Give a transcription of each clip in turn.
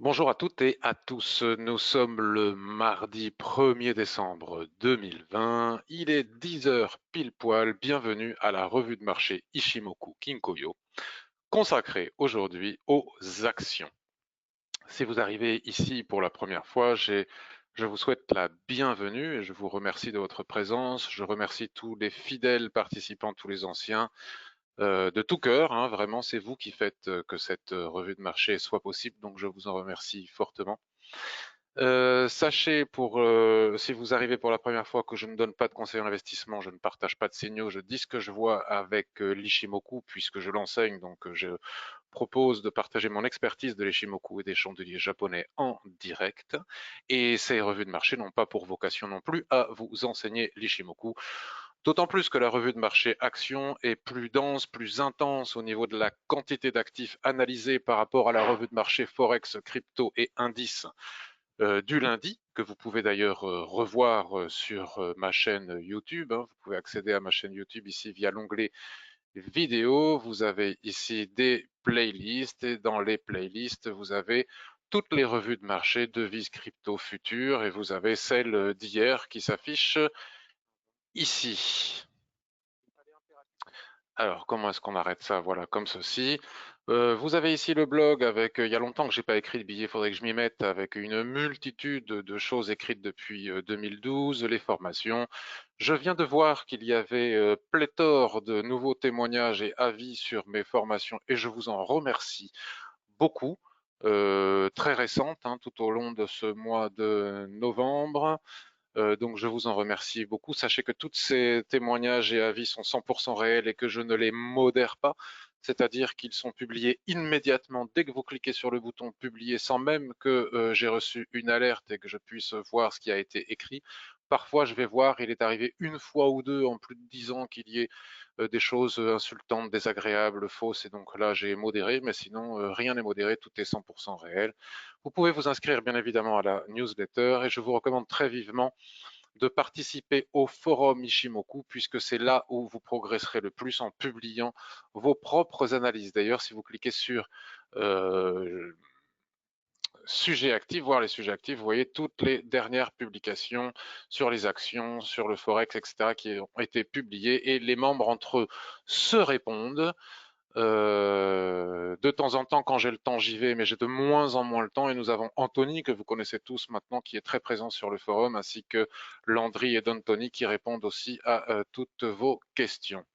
Bonjour à toutes et à tous, nous sommes le mardi 1er décembre 2020, il est 10 heures pile poil, bienvenue à la revue de marché Ishimoku Kinkoyo, consacrée aujourd'hui aux actions. Si vous arrivez ici pour la première fois, je vous souhaite la bienvenue et je vous remercie de votre présence, je remercie tous les fidèles participants, tous les anciens, de tout cœur, hein, vraiment c'est vous qui faites que cette revue de marché soit possible, donc je vous en remercie fortement. Sachez si vous arrivez pour la première fois que je ne donne pas de conseils en investissement, je ne partage pas de signaux, je dis ce que je vois avec l'Ishimoku puisque je l'enseigne, donc je propose de partager mon expertise de l'Ishimoku et des chandeliers japonais en direct. Et ces revues de marché n'ont pas pour vocation non plus à vous enseigner l'Ishimoku. D'autant plus que la revue de marché Action est plus dense, plus intense au niveau de la quantité d'actifs analysés par rapport à la revue de marché Forex, crypto et indices du lundi, que vous pouvez d'ailleurs revoir sur ma chaîne YouTube, hein. Vous pouvez accéder à ma chaîne YouTube ici via l'onglet vidéo. Vous avez ici des playlists et dans les playlists, vous avez toutes les revues de marché, devises crypto futures et vous avez celle d'hier qui s'affiche ici. Alors, comment est-ce qu'on arrête ça? Voilà, comme ceci. Vous avez ici le blog avec, il y a longtemps que j'ai pas écrit de billet, il faudrait que je m'y mette, avec une multitude de choses écrites depuis 2012, les formations. Je viens de voir qu'il y avait pléthore de nouveaux témoignages et avis sur mes formations et je vous en remercie beaucoup. Très récentes, hein, tout au long de ce mois de novembre. Donc je vous en remercie beaucoup. Sachez que tous ces témoignages et avis sont 100% réels et que je ne les modère pas, c'est-à-dire qu'ils sont publiés immédiatement dès que vous cliquez sur le bouton publier sans même que j'ai reçu une alerte et que je puisse voir ce qui a été écrit. Parfois, je vais voir, il est arrivé une fois ou deux en plus de 10 ans qu'il y ait des choses insultantes, désagréables, fausses, et donc là j'ai modéré, mais sinon rien n'est modéré, tout est 100% réel. Vous pouvez vous inscrire bien évidemment à la newsletter et je vous recommande très vivement de participer au forum Ishimoku puisque c'est là où vous progresserez le plus en publiant vos propres analyses. D'ailleurs, si vous cliquez sur euh, sujets actifs, voir les sujets actifs, vous voyez toutes les dernières publications sur les actions, sur le Forex, etc., qui ont été publiées et les membres entre eux se répondent. De temps en temps, quand j'ai le temps, j'y vais, mais j'ai de moins en moins le temps. Et nous avons Anthony, que vous connaissez tous maintenant, qui est très présent sur le forum, ainsi que Landry et D'Antoni, qui répondent aussi à toutes vos questions.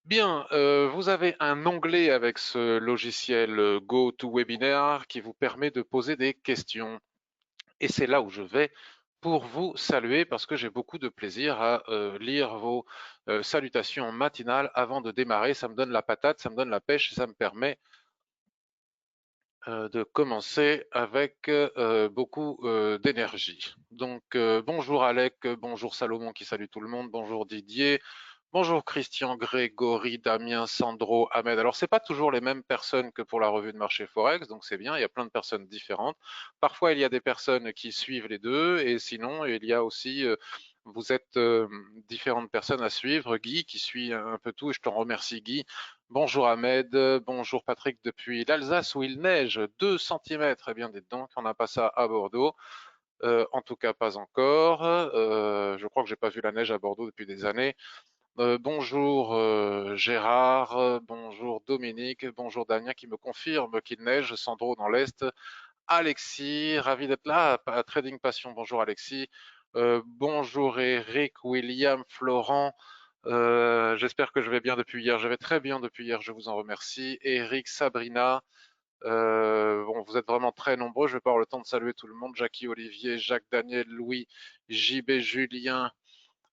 Bien, vous avez un onglet avec ce logiciel GoToWebinar qui vous permet de poser des questions. Et c'est là où je vais pour vous saluer parce que j'ai beaucoup de plaisir à lire vos salutations matinales avant de démarrer. Ça me donne la patate, ça me donne la pêche et ça me permet de commencer avec beaucoup d'énergie. Donc bonjour Alec, bonjour Salomon qui salue tout le monde, bonjour Didier, bonjour Christian, Grégory, Damien, Sandro, Ahmed. Alors c'est pas toujours les mêmes personnes que pour la revue de marché Forex, donc c'est bien, il y a plein de personnes différentes. Parfois il y a des personnes qui suivent les deux et sinon il y a aussi vous êtes différentes personnes à suivre. Guy qui suit un peu tout et je t'en remercie Guy. Bonjour Ahmed, bonjour Patrick depuis l'Alsace où il neige 2 centimètres. Eh bien, dites donc, on n'a pas ça à Bordeaux. En tout cas, pas encore. Je crois que j'ai pas vu la neige à Bordeaux depuis des années. Bonjour Gérard, bonjour Dominique, bonjour Damien qui me confirme qu'il neige, Sandro dans l'Est, Alexis, ravi d'être là, Trading Passion, bonjour Alexis, bonjour Eric, William, Florent, j'espère que je vais bien depuis hier. Je vais très bien depuis hier, je vous en remercie. Eric, Sabrina, bon, vous êtes vraiment très nombreux. Je vais pas avoir le temps de saluer tout le monde. Jackie, Olivier, Jacques, Daniel, Louis, JB, Julien,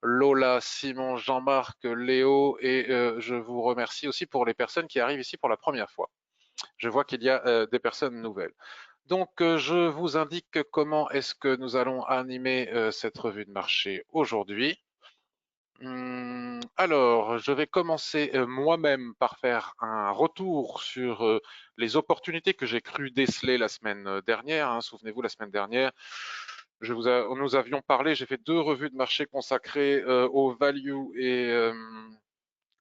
Lola, Simon, Jean-Marc, Léo, et je vous remercie aussi pour les personnes qui arrivent ici pour la première fois. Je vois qu'il y a des personnes nouvelles. Donc, je vous indique comment est-ce que nous allons animer cette revue de marché aujourd'hui. Alors, je vais commencer moi-même par faire un retour sur les opportunités que j'ai cru déceler la semaine dernière, hein. Souvenez-vous, la semaine dernière, nous avions parlé, j'ai fait 2 revues de marché consacrées au value et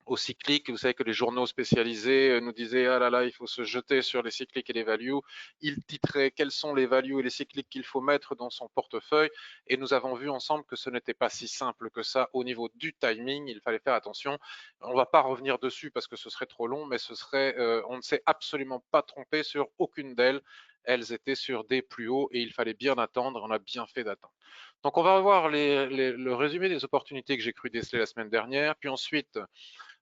aux cycliques. Vous savez que les journaux spécialisés nous disaient ah là là, il faut se jeter sur les cycliques et les values. Ils titraient quels sont les values et les cycliques qu'il faut mettre dans son portefeuille. Et nous avons vu ensemble que ce n'était pas si simple que ça au niveau du timing. Il fallait faire attention. On ne va pas revenir dessus parce que ce serait trop long, mais on ne s'est absolument pas trompé sur aucune d'elles. Elles étaient sur des plus hauts et il fallait bien attendre. On a bien fait d'attendre. Donc on va revoir le résumé des opportunités que j'ai cru déceler la semaine dernière, puis ensuite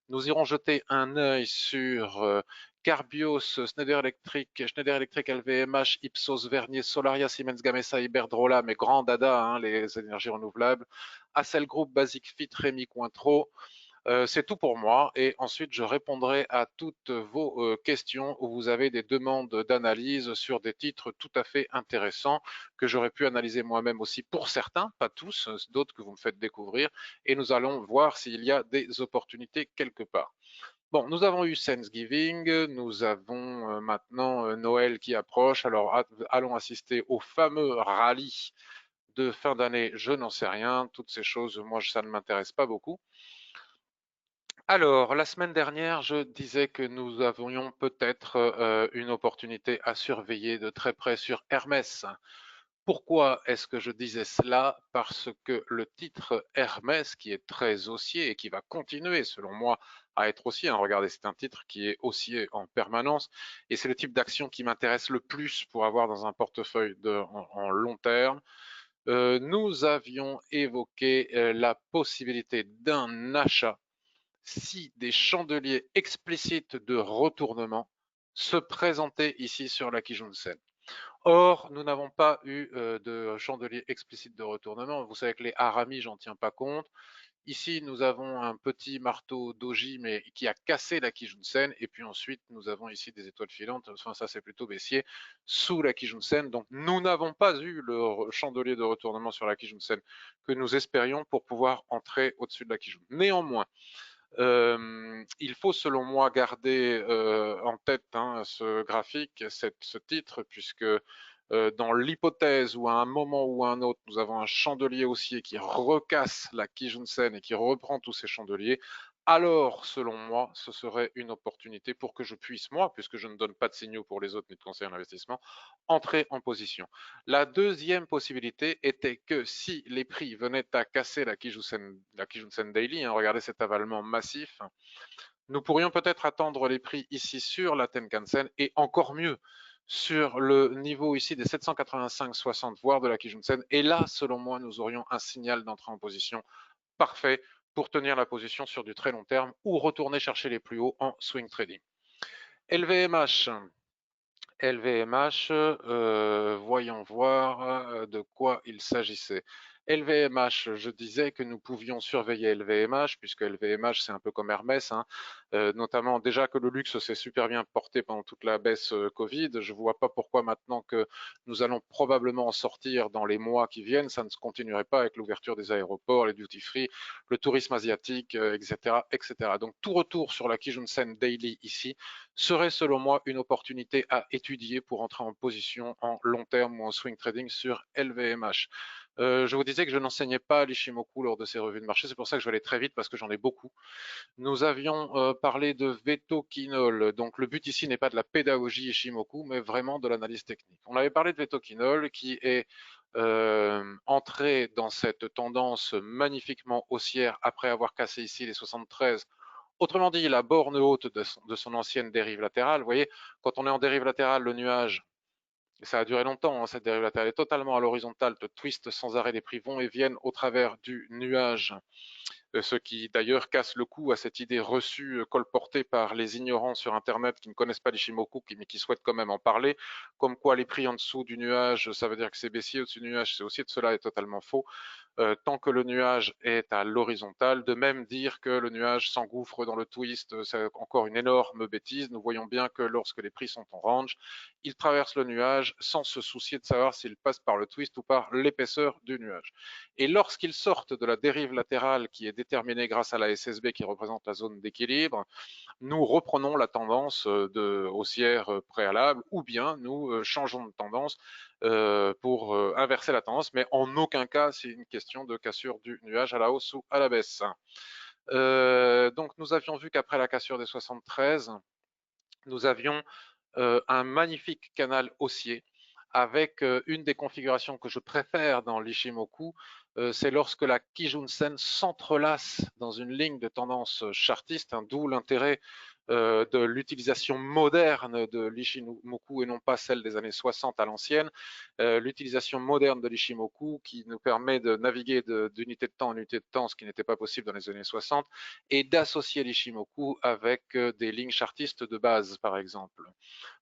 nous irons jeter un œil sur Carbios, Schneider Electric, LVMH, Ipsos, Vernier, Solaria, Siemens Gamesa, Iberdrola, mes grands dada, hein, les énergies renouvelables, Accel Group, Basic Fit, Rémi Cointreau. C'est tout pour moi et ensuite je répondrai à toutes vos questions où vous avez des demandes d'analyse sur des titres tout à fait intéressants que j'aurais pu analyser moi-même aussi pour certains, pas tous, d'autres que vous me faites découvrir et nous allons voir s'il y a des opportunités quelque part. Bon, nous avons eu Thanksgiving, nous avons maintenant Noël qui approche, alors allons assister au fameux rallye de fin d'année, je n'en sais rien, toutes ces choses, moi ça ne m'intéresse pas beaucoup. Alors, la semaine dernière, je disais que nous avions peut-être une opportunité à surveiller de très près sur Hermès. Pourquoi est-ce que je disais cela? Parce que le titre Hermès, qui est très haussier et qui va continuer, selon moi, à être haussier, hein, regardez, c'est un titre qui est haussier en permanence, et c'est le type d'action qui m'intéresse le plus pour avoir dans un portefeuille en long terme. Nous avions évoqué la possibilité d'un achat si des chandeliers explicites de retournement se présentaient ici sur la Kijun-sen. Or, nous n'avons pas eu de chandelier explicite de retournement. Vous savez que les haramis, j'en tiens pas compte. Ici, nous avons un petit marteau doji, mais qui a cassé la Kijun-sen. Et puis ensuite, nous avons ici des étoiles filantes. Enfin, ça, c'est plutôt baissier sous la Kijun-sen. Donc, nous n'avons pas eu le chandelier de retournement sur la Kijun-sen que nous espérions pour pouvoir entrer au-dessus de la Kijun. Néanmoins, il faut selon moi garder en tête hein, ce graphique, ce titre, puisque dans l'hypothèse où à un moment ou à un autre, nous avons un chandelier haussier qui recasse la Kijun-sen et qui reprend tous ces chandeliers, alors, selon moi, ce serait une opportunité pour que je puisse, moi, puisque je ne donne pas de signaux pour les autres ni de conseils en investissement, entrer en position. La deuxième possibilité était que si les prix venaient à casser la Kijun-sen Daily, hein, regardez cet avalement massif, nous pourrions peut-être attendre les prix ici sur la Tenkan-sen et encore mieux sur le niveau ici des 785,60 voire de la Kijun-sen. Et là, selon moi, nous aurions un signal d'entrée en position parfait pour tenir la position sur du très long terme ou retourner chercher les plus hauts en swing trading. LVMH, voyons voir de quoi il s'agissait. LVMH, je disais que nous pouvions surveiller LVMH, puisque LVMH, c'est un peu comme Hermès, hein, notamment déjà que le luxe s'est super bien porté pendant toute la baisse Covid. Je ne vois pas pourquoi maintenant que nous allons probablement en sortir dans les mois qui viennent, ça ne se continuerait pas avec l'ouverture des aéroports, les duty-free, le tourisme asiatique, etc., etc. Donc tout retour sur la Kijun-sen Daily ici serait selon moi une opportunité à étudier pour entrer en position en long terme ou en swing trading sur LVMH. Je vous disais que je n'enseignais pas l'Ishimoku lors de ces revues de marché, c'est pour ça que je vais aller très vite parce que j'en ai beaucoup. Nous avions parlé de Vetoquinol, donc le but ici n'est pas de la pédagogie Ishimoku, mais vraiment de l'analyse technique. On avait parlé de Vetoquinol qui est entré dans cette tendance magnifiquement haussière après avoir cassé ici les 73. Autrement dit, la borne haute de son ancienne dérive latérale. Vous voyez, quand on est en dérive latérale, le nuage, et ça a duré longtemps, hein, cette dérive latérale est totalement à l'horizontale, te twist sans arrêt, les prix vont et viennent au travers du nuage, ce qui d'ailleurs casse le cou à cette idée reçue colportée par les ignorants sur Internet qui ne connaissent pas l'Ishimoku, mais qui souhaitent quand même en parler, comme quoi les prix en dessous du nuage, ça veut dire que c'est baissier, au-dessus du nuage, c'est haussier, cela est totalement faux. Tant que le nuage est à l'horizontale. De même dire que le nuage s'engouffre dans le twist, c'est encore une énorme bêtise. Nous voyons bien que lorsque les prix sont en range, ils traversent le nuage sans se soucier de savoir s'ils passent par le twist ou par l'épaisseur du nuage. Et lorsqu'ils sortent de la dérive latérale qui est déterminée grâce à la SSB qui représente la zone d'équilibre, nous reprenons la tendance de haussière préalable ou bien nous changeons de tendance pour inverser la tendance, mais en aucun cas c'est une question de cassure du nuage à la hausse ou à la baisse. Donc nous avions vu qu'après la cassure des 73, nous avions un magnifique canal haussier avec une des configurations que je préfère dans l'Ishimoku, c'est lorsque la Kijunsen s'entrelace dans une ligne de tendance chartiste, hein, d'où l'intérêt de l'utilisation moderne de l'Ishimoku et non pas celle des années 60 à l'ancienne, l'utilisation moderne de l'Ishimoku qui nous permet de naviguer d'unité de temps en unité de temps, ce qui n'était pas possible dans les années 60, et d'associer l'Ishimoku avec des lignes chartistes de base, par exemple.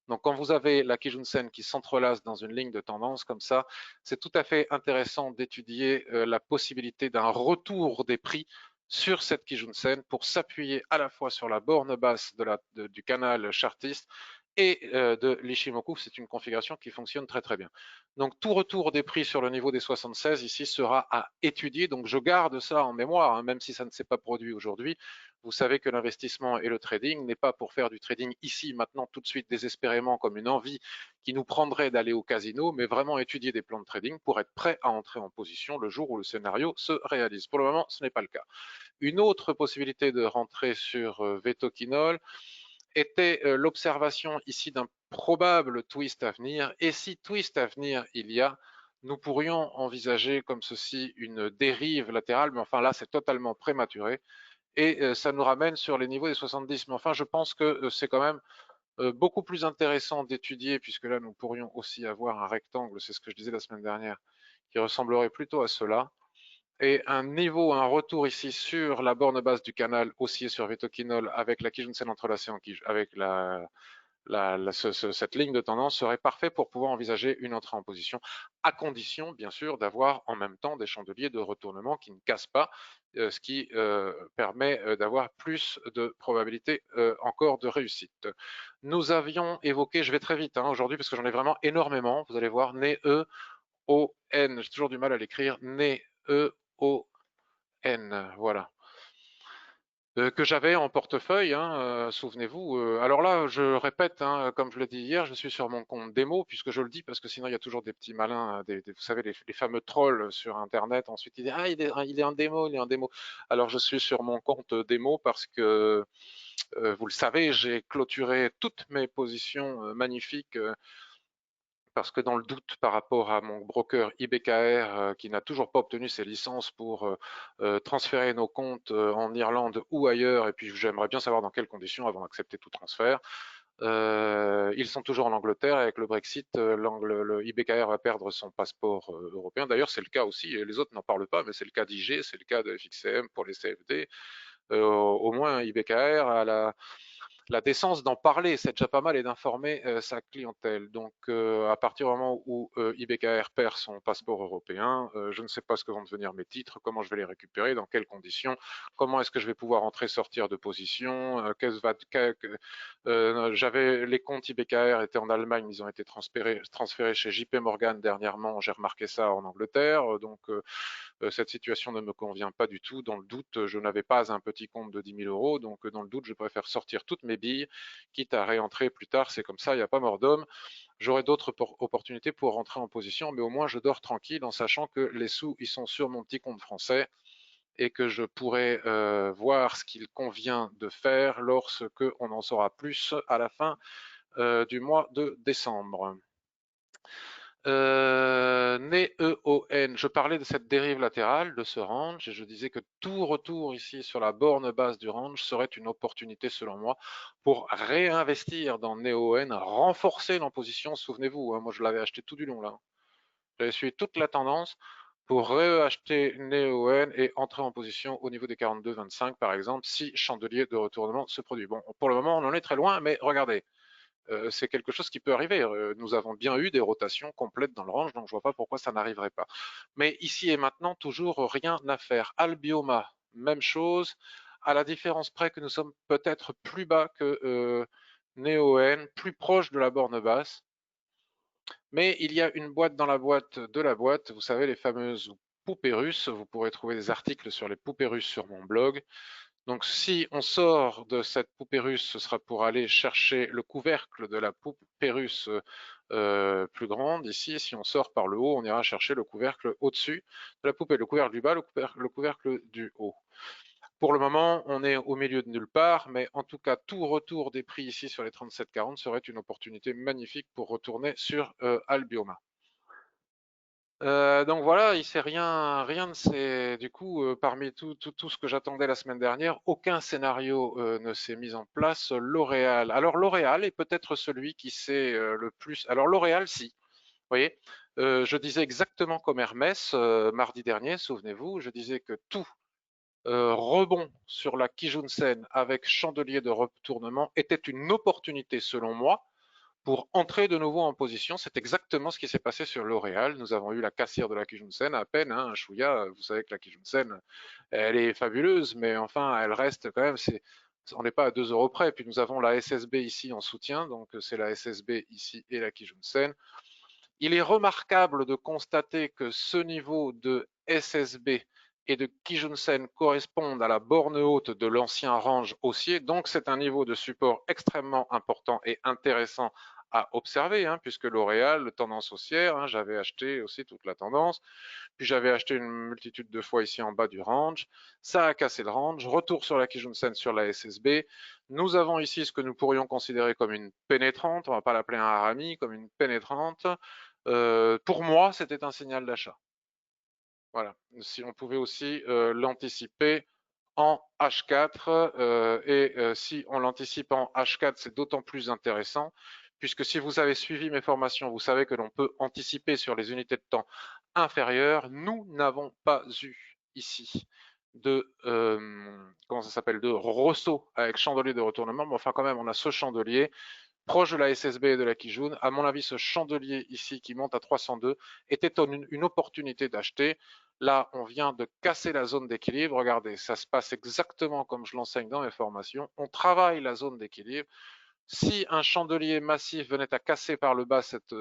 Donc, quand vous avez la Kijunsen qui s'entrelace dans une ligne de tendance comme ça, c'est tout à fait intéressant d'étudier la possibilité d'un retour des prix sur cette Kijunsen pour s'appuyer à la fois sur la borne basse du canal chartiste et de l'Ishimoku. C'est une configuration qui fonctionne très très bien. Donc tout retour des prix sur le niveau des 76 ici sera à étudier. Donc je garde ça en mémoire, hein, même si ça ne s'est pas produit aujourd'hui. Vous savez que l'investissement et le trading n'est pas pour faire du trading ici, maintenant, tout de suite, désespérément, comme une envie qui nous prendrait d'aller au casino, mais vraiment étudier des plans de trading pour être prêt à entrer en position le jour où le scénario se réalise. Pour le moment, ce n'est pas le cas. Une autre possibilité de rentrer sur Vetoquinol était l'observation ici d'un probable twist à venir. Et si twist à venir il y a, nous pourrions envisager comme ceci une dérive latérale, mais enfin là c'est totalement prématuré et ça nous ramène sur les niveaux des 70. Mais enfin, je pense que c'est quand même beaucoup plus intéressant d'étudier, puisque là, nous pourrions aussi avoir un rectangle, c'est ce que je disais la semaine dernière, qui ressemblerait plutôt à cela. Et un niveau, un retour ici sur la borne basse du canal haussier sur Vetoquinol avec la Kijunsen entrelacée avec cette ligne de tendance serait parfait pour pouvoir envisager une entrée en position, à condition, bien sûr, d'avoir en même temps des chandeliers de retournement qui ne cassent pas, ce qui permet d'avoir plus de probabilités encore de réussite. Nous avions évoqué, je vais très vite hein, aujourd'hui parce que j'en ai vraiment énormément, vous allez voir, NE-O-N, j'ai toujours du mal à l'écrire, NE-O-N, voilà. Que j'avais en portefeuille, hein, souvenez-vous. Alors là, je répète, hein, comme je l'ai dit hier, je suis sur mon compte démo, puisque je le dis, parce que sinon il y a toujours des petits malins, vous savez, les fameux trolls sur Internet. Ensuite, ils disent, ah, il est en démo, il est en démo. Alors je suis sur mon compte démo parce que, vous le savez, j'ai clôturé toutes mes positions magnifiques parce que dans le doute par rapport à mon broker IBKR qui n'a toujours pas obtenu ses licences pour transférer nos comptes en Irlande ou ailleurs, et puis j'aimerais bien savoir dans quelles conditions avant d'accepter tout transfert. Ils sont toujours en Angleterre et avec le Brexit, le IBKR va perdre son passeport européen. D'ailleurs, c'est le cas aussi, et les autres n'en parlent pas, mais c'est le cas d'IG, c'est le cas de FXCM pour les CFD. Au moins, IBKR a la décence d'en parler, c'est déjà pas mal, et d'informer sa clientèle. Donc, à partir du moment où IBKR perd son passeport européen, je ne sais pas ce que vont devenir mes titres, comment je vais les récupérer, dans quelles conditions, comment est-ce que je vais pouvoir entrer, sortir de position. J'avais les comptes IBKR étaient en Allemagne, ils ont été transférés chez JP Morgan dernièrement. J'ai remarqué ça en Angleterre, donc cette situation ne me convient pas du tout. Dans le doute, je n'avais pas un petit compte de 10 000 euros, donc dans le doute, je préfère sortir toutes mes billes, quitte à réentrer plus tard. C'est comme ça, il n'y a pas mort d'homme. J'aurai d'autres opportunités pour rentrer en position, mais au moins je dors tranquille en sachant que les sous, ils sont sur mon petit compte français et que je pourrai voir ce qu'il convient de faire lorsque on en saura plus à la fin du mois de décembre. NEON, je parlais de cette dérive latérale, de ce range, et je disais que tout retour ici sur la borne basse du range serait une opportunité selon moi pour réinvestir dans NEON, renforcer l'imposition. Souvenez-vous, hein, moi je l'avais acheté tout du long là. J'avais suivi toute la tendance pour réacheter NEON et entrer en position au niveau des 42,25 par exemple, si chandelier de retournement se produit. Bon, pour le moment on en est très loin, mais regardez, c'est quelque chose qui peut arriver. Nous avons bien eu des rotations complètes dans le range, donc je ne vois pas pourquoi ça n'arriverait pas. Mais ici et maintenant, toujours rien à faire. Albioma, même chose, à la différence près que nous sommes peut-être plus bas que NeoN, plus proche de la borne basse. Mais il y a une boîte dans la boîte de la boîte, vous savez, les fameuses poupées russes. Vous pourrez trouver des articles sur les poupées russes sur mon blog. Donc si on sort de cette poupée russe, ce sera pour aller chercher le couvercle de la poupée russe plus grande. Ici, si on sort par le haut, on ira chercher le couvercle au-dessus de la poupée, le couvercle du bas, le couvercle du haut. Pour le moment, on est au milieu de nulle part, mais en tout cas, tout retour des prix ici sur les 37,40 serait une opportunité magnifique pour retourner sur Albioma. Donc voilà, il s'est rien de ces, du coup, parmi tout ce que j'attendais la semaine dernière, aucun scénario ne s'est mis en place. L'Oréal. Alors L'Oréal est peut-être celui qui s'est le plus. Alors L'Oréal, si. Vous voyez, je disais exactement comme Hermès mardi dernier, souvenez-vous, je disais que tout rebond sur la Kijun-sen avec chandelier de retournement était une opportunité selon moi pour entrer de nouveau en position. C'est exactement ce qui s'est passé sur L'Oréal. Nous avons eu la caissière de la Kijun-sen à peine, hein, un chouïa. Vous savez que la Kijun-sen, elle est fabuleuse, mais enfin, elle reste quand même. On n'est pas à 2 euros près. Puis nous avons la SSB ici en soutien, donc c'est la SSB ici et la Kijun-sen. Il est remarquable de constater que ce niveau de SSB et de Kijun-sen correspondent à la borne haute de l'ancien range haussier. Donc c'est un niveau de support extrêmement important et intéressant à observer, hein, puisque L'Oréal, tendance haussière, hein, j'avais acheté aussi toute la tendance, puis j'avais acheté une multitude de fois ici en bas du range, ça a cassé le range, retour sur la Kijun-sen sur la SSB. Nous avons ici ce que nous pourrions considérer comme une pénétrante, on ne va pas l'appeler un harami, comme une pénétrante. Pour moi, c'était un signal d'achat. Voilà. Si on pouvait aussi l'anticiper en H4 et si on l'anticipe en H4, c'est d'autant plus intéressant puisque si vous avez suivi mes formations, vous savez que l'on peut anticiper sur les unités de temps inférieures. Nous n'avons pas eu ici de comment ça s'appelle, de ressaut avec chandelier de retournement, mais enfin quand même on a ce chandelier proche de la SSB et de la Kijun. À mon avis, ce chandelier ici qui monte à 302 était une opportunité d'acheter. Là, on vient de casser la zone d'équilibre. Regardez, ça se passe exactement comme je l'enseigne dans mes formations. On travaille la zone d'équilibre. Si un chandelier massif venait à casser par le bas cette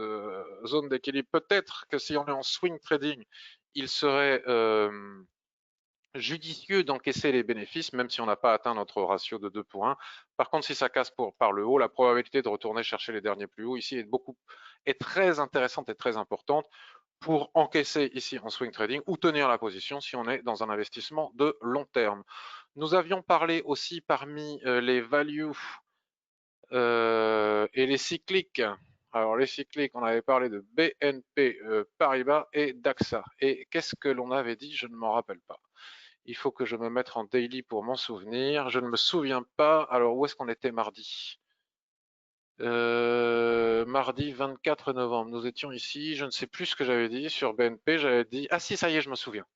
zone d'équilibre, peut-être que si on est en swing trading, il serait judicieux d'encaisser les bénéfices, même si on n'a pas atteint notre ratio de 2 pour 1. Par contre, si ça casse par le haut, la probabilité de retourner chercher les derniers plus hauts ici est très intéressante et très importante pour encaisser ici en swing trading ou tenir la position si on est dans un investissement de long terme. Nous avions parlé aussi parmi les values et les cycliques. Alors les cycliques, on avait parlé de BNP Paribas et d'AXA. Et qu'est-ce que l'on avait dit? Je ne m'en rappelle pas. Il faut que je me mette en daily pour m'en souvenir. Je ne me souviens pas. Alors, où est-ce qu'on était mardi? Mardi 24 novembre. Nous étions ici. Je ne sais plus ce que j'avais dit sur BNP. J'avais dit, ah si, ça y est, je me souviens.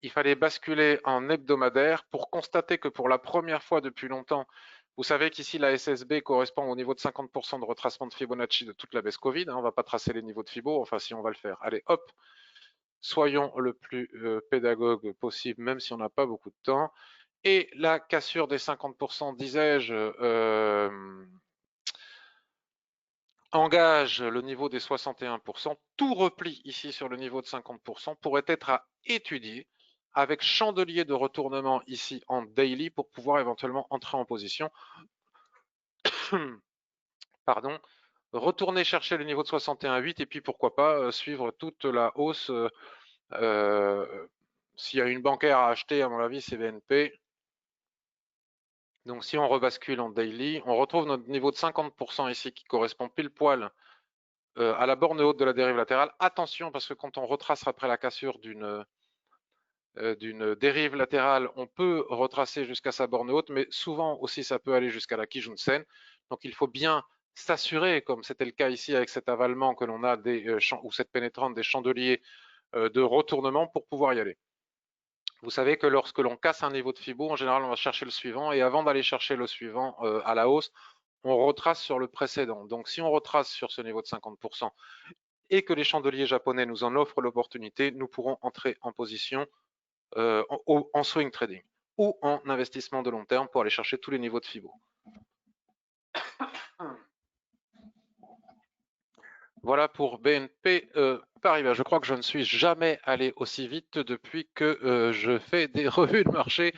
Il fallait basculer en hebdomadaire pour constater que pour la première fois depuis longtemps, vous savez qu'ici la SSB correspond au niveau de 50% de retracement de Fibonacci de toute la baisse Covid. Hein, on ne va pas tracer les niveaux de Fibo, enfin si on va le faire. Allez, hop, soyons le plus pédagogue possible, même si on n'a pas beaucoup de temps. Et la cassure des 50%, disais-je, engage le niveau des 61%. Tout repli ici sur le niveau de 50% pourrait être à étudier avec chandelier de retournement ici en daily pour pouvoir éventuellement entrer en position. Pardon. Retourner chercher le niveau de 61,8 et puis pourquoi pas suivre toute la hausse. S'il y a une bancaire à acheter, à mon avis, c'est BNP. Donc si on rebascule en daily, on retrouve notre niveau de 50% ici qui correspond pile poil à la borne haute de la dérive latérale. Attention parce que quand on retrace après la cassure d'une dérive latérale, on peut retracer jusqu'à sa borne haute, mais souvent aussi ça peut aller jusqu'à la Kijun-sen. Donc il faut bien s'assurer, comme c'était le cas ici avec cet avalement que l'on a ou cette pénétrante des chandeliers de retournement pour pouvoir y aller. Vous savez que lorsque l'on casse un niveau de Fibo, en général, on va chercher le suivant et avant d'aller chercher le suivant à la hausse, on retrace sur le précédent. Donc, si on retrace sur ce niveau de 50% et que les chandeliers japonais nous en offrent l'opportunité, nous pourrons entrer en position en swing trading ou en investissement de long terme pour aller chercher tous les niveaux de Fibo. Voilà pour BNP Paribas. Je crois que je ne suis jamais allé aussi vite depuis que je fais des revues de marché.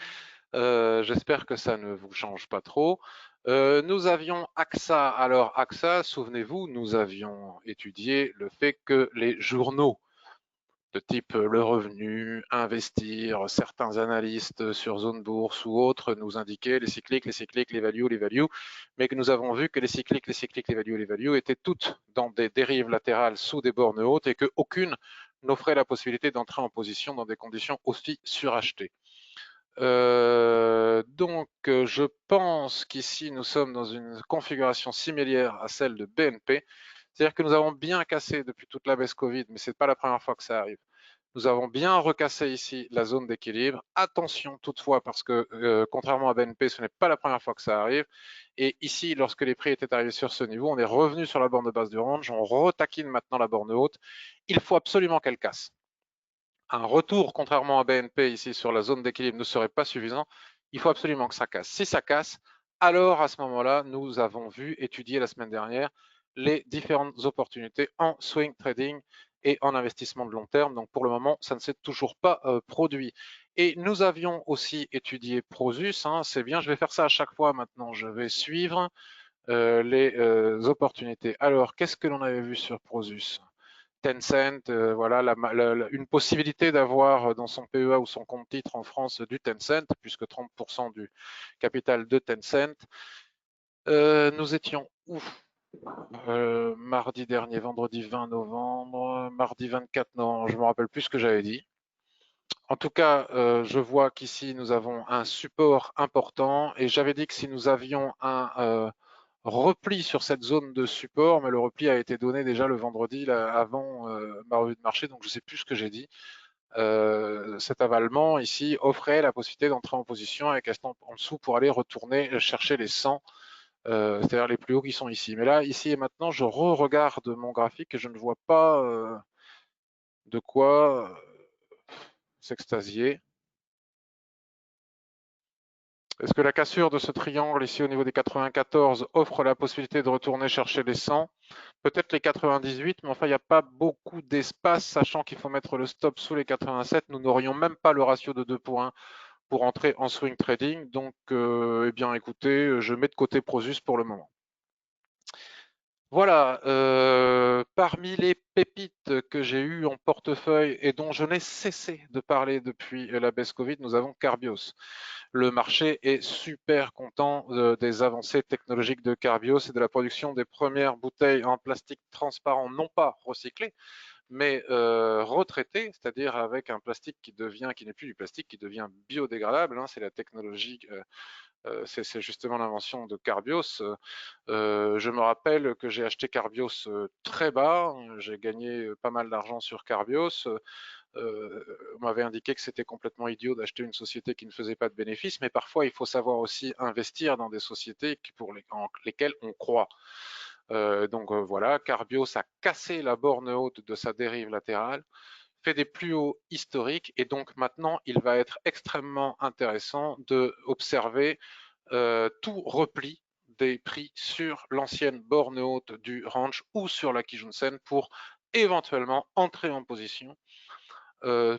J'espère que ça ne vous change pas trop. Nous avions AXA. Alors AXA, souvenez-vous, nous avions étudié le fait que les journaux de type le revenu, investir, certains analystes sur zone bourse ou autres nous indiquaient les cycliques, les values, mais que nous avons vu que les cycliques, les values étaient toutes dans des dérives latérales sous des bornes hautes et qu'aucune n'offrait la possibilité d'entrer en position dans des conditions aussi surachetées. Je pense qu'ici, nous sommes dans une configuration similaire à celle de BNP. C'est-à-dire que nous avons bien cassé depuis toute la baisse Covid, mais ce n'est pas la première fois que ça arrive. Nous avons bien recassé ici la zone d'équilibre. Attention toutefois, parce que contrairement à BNP, ce n'est pas la première fois que ça arrive. Et ici, lorsque les prix étaient arrivés sur ce niveau, on est revenu sur la borne de base du range. On retaquine maintenant la borne haute. Il faut absolument qu'elle casse. Un retour, contrairement à BNP ici sur la zone d'équilibre, ne serait pas suffisant. Il faut absolument que ça casse. Si ça casse, alors à ce moment-là, nous avons vu, étudier la semaine dernière, les différentes opportunités en swing trading et en investissement de long terme. Donc pour le moment, ça ne s'est toujours pas produit. Et nous avions aussi étudié Prosus. C'est bien, je vais faire ça à chaque fois maintenant. Je vais suivre les opportunités. Alors, qu'est-ce que l'on avait vu sur Prosus? Tencent, voilà, une possibilité d'avoir dans son PEA ou son compte titre en France du Tencent, puisque 30% du capital de Tencent. Nous étions où mardi dernier, vendredi 20 novembre, mardi 24 novembre, je me rappelle plus ce que j'avais dit. En tout cas, je vois qu'ici nous avons un support important et j'avais dit que si nous avions un repli sur cette zone de support, mais le repli a été donné déjà le vendredi là, avant ma revue de marché, donc je ne sais plus ce que j'ai dit. Cet avalement ici offrait la possibilité d'entrer en position avec un stop en dessous pour aller retourner chercher les 100, c'est-à-dire les plus hauts qui sont ici. Mais là, ici et maintenant, je re-regarde mon graphique et je ne vois pas de quoi s'extasier. Est-ce que la cassure de ce triangle ici au niveau des 94 offre la possibilité de retourner chercher les 100? Peut-être les 98, mais enfin, il n'y a pas beaucoup d'espace, sachant qu'il faut mettre le stop sous les 87. Nous n'aurions même pas le ratio de 2 pour 1 pour entrer en swing trading. Donc, eh bien, écoutez, je mets de côté Prosus pour le moment. Voilà, parmi les pépites que j'ai eues en portefeuille et dont je n'ai cessé de parler depuis la baisse Covid, nous avons Carbios. Le marché est super content des avancées technologiques de Carbios et de la production des premières bouteilles en plastique transparent, non pas recyclé, mais retraité, c'est-à-dire avec un plastique qui n'est plus du plastique, qui devient biodégradable. C'est la technologie, c'est justement l'invention de Carbios. Je me rappelle que j'ai acheté Carbios très bas, j'ai gagné pas mal d'argent sur Carbios. On m'avait indiqué que c'était complètement idiot d'acheter une société qui ne faisait pas de bénéfices, mais parfois il faut savoir aussi investir dans des sociétés en lesquelles on croit. Voilà, Carbios a cassé la borne haute de sa dérive latérale, fait des plus hauts historiques, et donc maintenant il va être extrêmement intéressant de observer tout repli des prix sur l'ancienne borne haute du range ou sur la Kijun-sen pour éventuellement entrer en position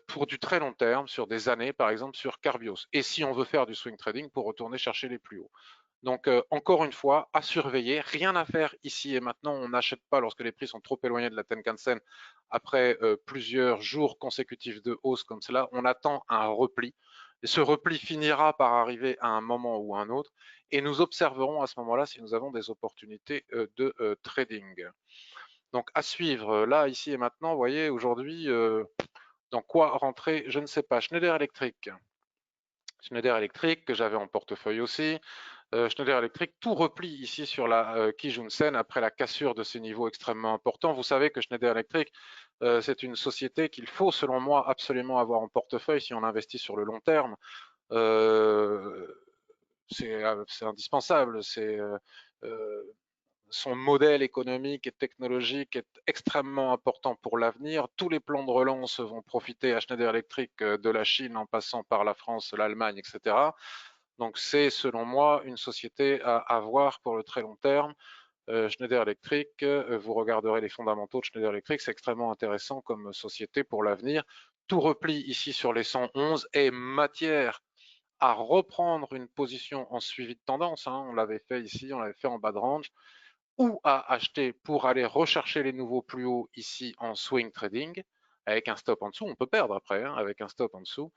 pour du très long terme, sur des années, par exemple sur Carbios. Et si on veut faire du swing trading, pour retourner chercher les plus hauts. Donc, encore une fois, à surveiller, rien à faire ici et maintenant. On n'achète pas lorsque les prix sont trop éloignés de la Tenkan-sen après plusieurs jours consécutifs de hausse comme cela. On attend un repli. Et ce repli finira par arriver à un moment ou à un autre. Et nous observerons à ce moment-là si nous avons des opportunités de trading. Donc, à suivre, là, ici et maintenant, vous voyez, aujourd'hui, dans quoi rentrer, je ne sais pas. Schneider Electric. Schneider Electric, que j'avais en portefeuille aussi. Schneider Electric, tout repli ici sur la Kijun-sen après la cassure de ces niveaux extrêmement importants. Vous savez que Schneider Electric, c'est une société qu'il faut, selon moi, absolument avoir en portefeuille si on investit sur le long terme. C'est indispensable. Son modèle économique et technologique est extrêmement important pour l'avenir. Tous les plans de relance vont profiter à Schneider Electric de la Chine en passant par la France, l'Allemagne, etc. Donc c'est selon moi une société à avoir pour le très long terme. Schneider Electric, vous regarderez les fondamentaux de Schneider Electric, c'est extrêmement intéressant comme société pour l'avenir. Tout repli ici sur les 111 est matière à reprendre une position en suivi de tendance. On l'avait fait ici, on l'avait fait en bas de range, ou à acheter pour aller rechercher les nouveaux plus hauts ici en swing trading. avec un stop en dessous, on peut perdre après, hein, avec un stop en dessous,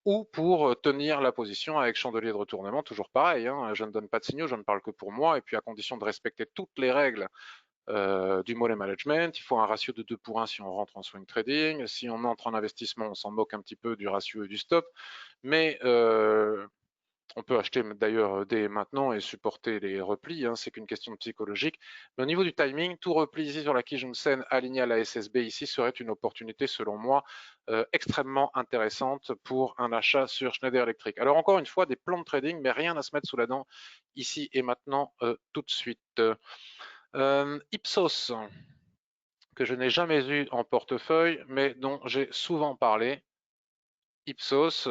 ou pour tenir la position avec chandelier de retournement, toujours pareil, hein, je ne donne pas de signaux, je ne parle que pour moi, et puis à condition de respecter toutes les règles du money management, il faut un ratio de 2 pour 1 si on rentre en swing trading, si on entre en investissement, on s'en moque un petit peu du ratio et du stop, mais on peut acheter d'ailleurs dès maintenant et supporter les replis, hein, c'est qu'une question de psychologique. Mais au niveau du timing, tout repli ici sur la Kijun-sen aligné à la SSB ici serait une opportunité, selon moi, extrêmement intéressante pour un achat sur Schneider Electric. Alors encore une fois, des plans de trading, mais rien à se mettre sous la dent ici et maintenant tout de suite. Ipsos, que je n'ai jamais eu en portefeuille, mais dont j'ai souvent parlé. Ipsos,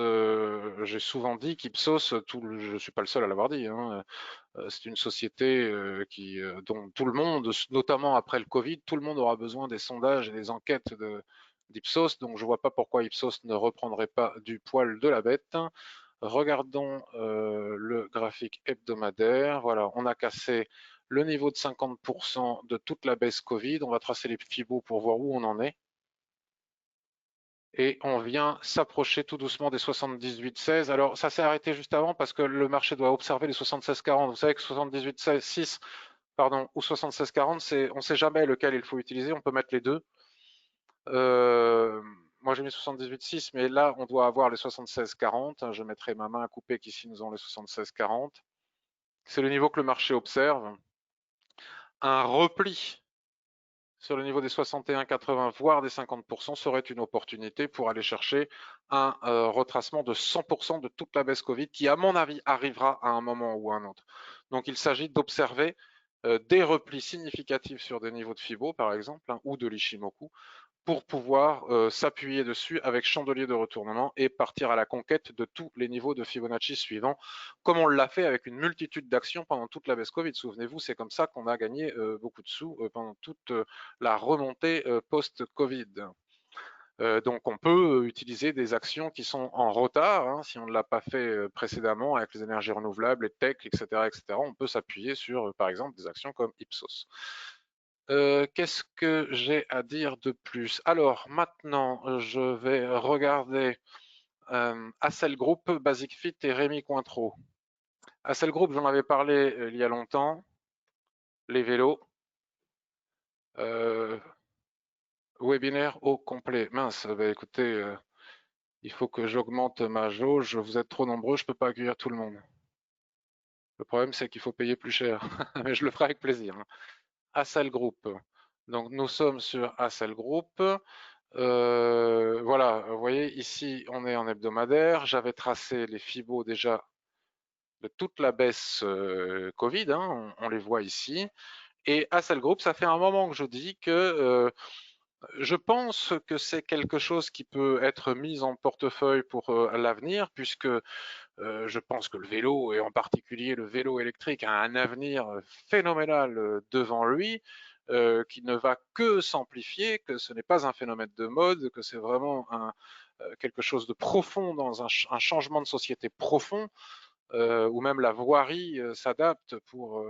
j'ai souvent dit qu'Ipsos, je ne suis pas le seul à l'avoir dit, hein, c'est une société dont tout le monde, notamment après le Covid, tout le monde aura besoin des sondages et des enquêtes d'Ipsos, donc je ne vois pas pourquoi Ipsos ne reprendrait pas du poil de la bête. Regardons le graphique hebdomadaire. Voilà, on a cassé le niveau de 50% de toute la baisse Covid. On va tracer les Fibos pour voir où on en est. Et on vient s'approcher tout doucement des 78,16. Alors, ça s'est arrêté juste avant parce que le marché doit observer les 76,40. Vous savez que 78,6, pardon, ou 76,40, on ne sait jamais lequel il faut utiliser. On peut mettre les deux. Moi, j'ai mis 78,6, mais là, on doit avoir les 76,40. Je mettrai ma main à couper qu'ici, nous avons les 76,40. C'est le niveau que le marché observe. Un repli sur le niveau des 61,80, voire des 50%, serait une opportunité pour aller chercher un retracement de 100% de toute la baisse Covid qui, à mon avis, arrivera à un moment ou à un autre. Donc, il s'agit d'observer des replis significatifs sur des niveaux de Fibo, par exemple, hein, ou de l'Ishimoku, pour pouvoir s'appuyer dessus avec chandelier de retournement et partir à la conquête de tous les niveaux de Fibonacci suivants, comme on l'a fait avec une multitude d'actions pendant toute la baisse Covid. Souvenez-vous, c'est comme ça qu'on a gagné beaucoup de sous pendant toute la remontée post-Covid. Donc on peut utiliser des actions qui sont en retard, hein, si on ne l'a pas fait précédemment avec les énergies renouvelables, les tech, etc., etc. On peut s'appuyer sur, par exemple, des actions comme Ipsos. Qu'est-ce que j'ai à dire de plus? Alors maintenant, je vais regarder Accel Group, Basic Fit et Rémi Cointreau. Accel Group, j'en avais parlé il y a longtemps. Les vélos. Webinaire au complet. Mince, bah écoutez, il faut que j'augmente ma jauge. Vous êtes trop nombreux, je ne peux pas accueillir tout le monde. Le problème, c'est qu'il faut payer plus cher. Mais je le ferai avec plaisir. Accel Group. Donc nous sommes sur Accel Group. Voilà, vous voyez, ici, on est en hebdomadaire. J'avais tracé les Fibos déjà de toute la baisse Covid, hein, on les voit ici. Et Accel Group, ça fait un moment que je dis que je pense que c'est quelque chose qui peut être mis en portefeuille pour l'avenir, puisque je pense que le vélo, et en particulier le vélo électrique, a un avenir phénoménal devant lui, qui ne va que s'amplifier, que ce n'est pas un phénomène de mode, que c'est vraiment quelque chose de profond, dans un changement de société profond, où même la voirie s'adapte pour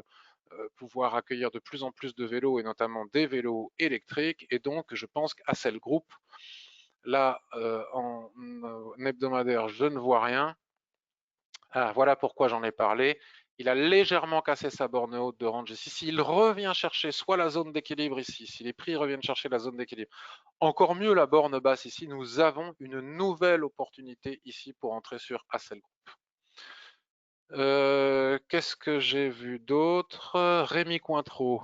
pouvoir accueillir de plus en plus de vélos, et notamment des vélos électriques. Et donc, je pense qu'Accel Group, là, en hebdomadaire, je ne vois rien. Ah, voilà pourquoi j'en ai parlé. Il a légèrement cassé sa borne haute de range ici. S'il revient chercher soit la zone d'équilibre ici, si les prix reviennent chercher la zone d'équilibre, encore mieux la borne basse ici, nous avons une nouvelle opportunité ici pour entrer sur Accel Group. Qu'est-ce que j'ai vu d'autre? Rémi Cointreau.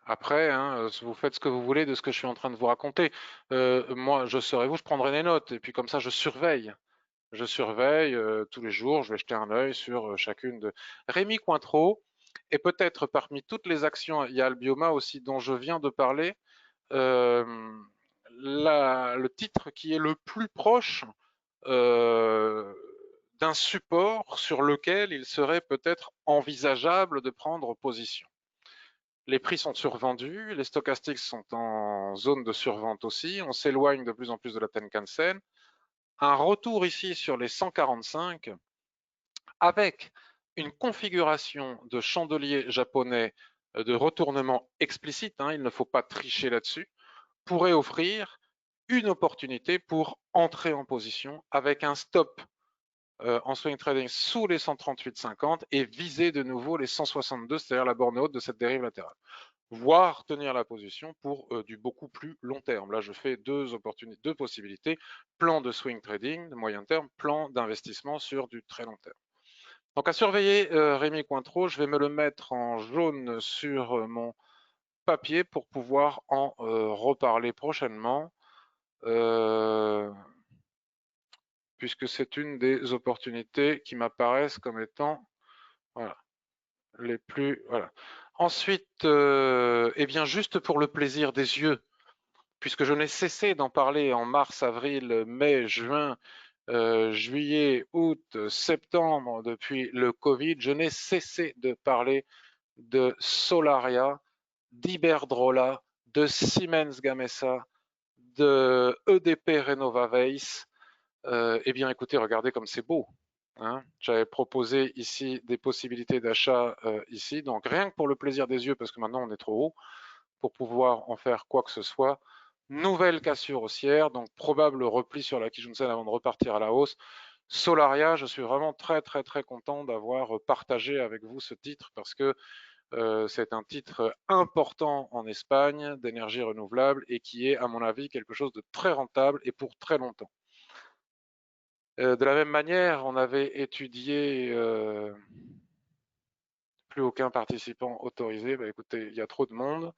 Après, hein, vous faites ce que vous voulez de ce que je suis en train de vous raconter. Moi, je serai vous, je prendrai des notes et puis comme ça, je surveille. Je surveille tous les jours, je vais jeter un œil sur chacune de Rémi Cointreau. Et peut-être parmi toutes les actions, il y a Albioma aussi dont je viens de parler. Euh, le titre qui est le plus proche euh, d'un support sur lequel il serait peut-être envisageable de prendre position. Les prix sont survendus, les stochastiques sont en zone de survente aussi, on s'éloigne de plus en plus de la Tenkan-sen. Un retour ici sur les 145 avec une configuration de chandelier japonais de retournement explicite, hein, il ne faut pas tricher là-dessus, pourrait offrir une opportunité pour entrer en position avec un stop en swing trading sous les 138,50 et viser de nouveau les 162, c'est-à-dire la borne haute de cette dérive latérale, voire tenir la position pour du beaucoup plus long terme. Là, je fais deux possibilités, plan de swing trading de moyen terme, plan d'investissement sur du très long terme. Donc à surveiller, Rémi Cointreau, je vais me le mettre en jaune sur mon papier pour pouvoir en reparler prochainement, puisque c'est une des opportunités qui m'apparaissent comme étant, voilà, les plus, voilà. Ensuite, eh bien, juste pour le plaisir des yeux, puisque je n'ai cessé d'en parler en mars, avril, mai, juin, juillet, août, septembre, depuis le Covid, je n'ai cessé de parler de Solaria, d'Iberdrola, de Siemens Gamesa, de EDP Renova Weiss. Eh bien, écoutez, regardez comme c'est beau. Hein. J'avais proposé ici des possibilités d'achat ici, donc rien que pour le plaisir des yeux, parce que maintenant on est trop haut, pour pouvoir en faire quoi que ce soit. Nouvelle cassure haussière, donc probable repli sur la Kijun-sen avant de repartir à la hausse. Solaria, je suis vraiment très très très content d'avoir partagé avec vous ce titre parce que c'est un titre important en Espagne d'énergie renouvelable et qui est à mon avis quelque chose de très rentable et pour très longtemps. De la même manière, on avait étudié plus aucun participant autorisé. Bah, écoutez, il y a trop de monde.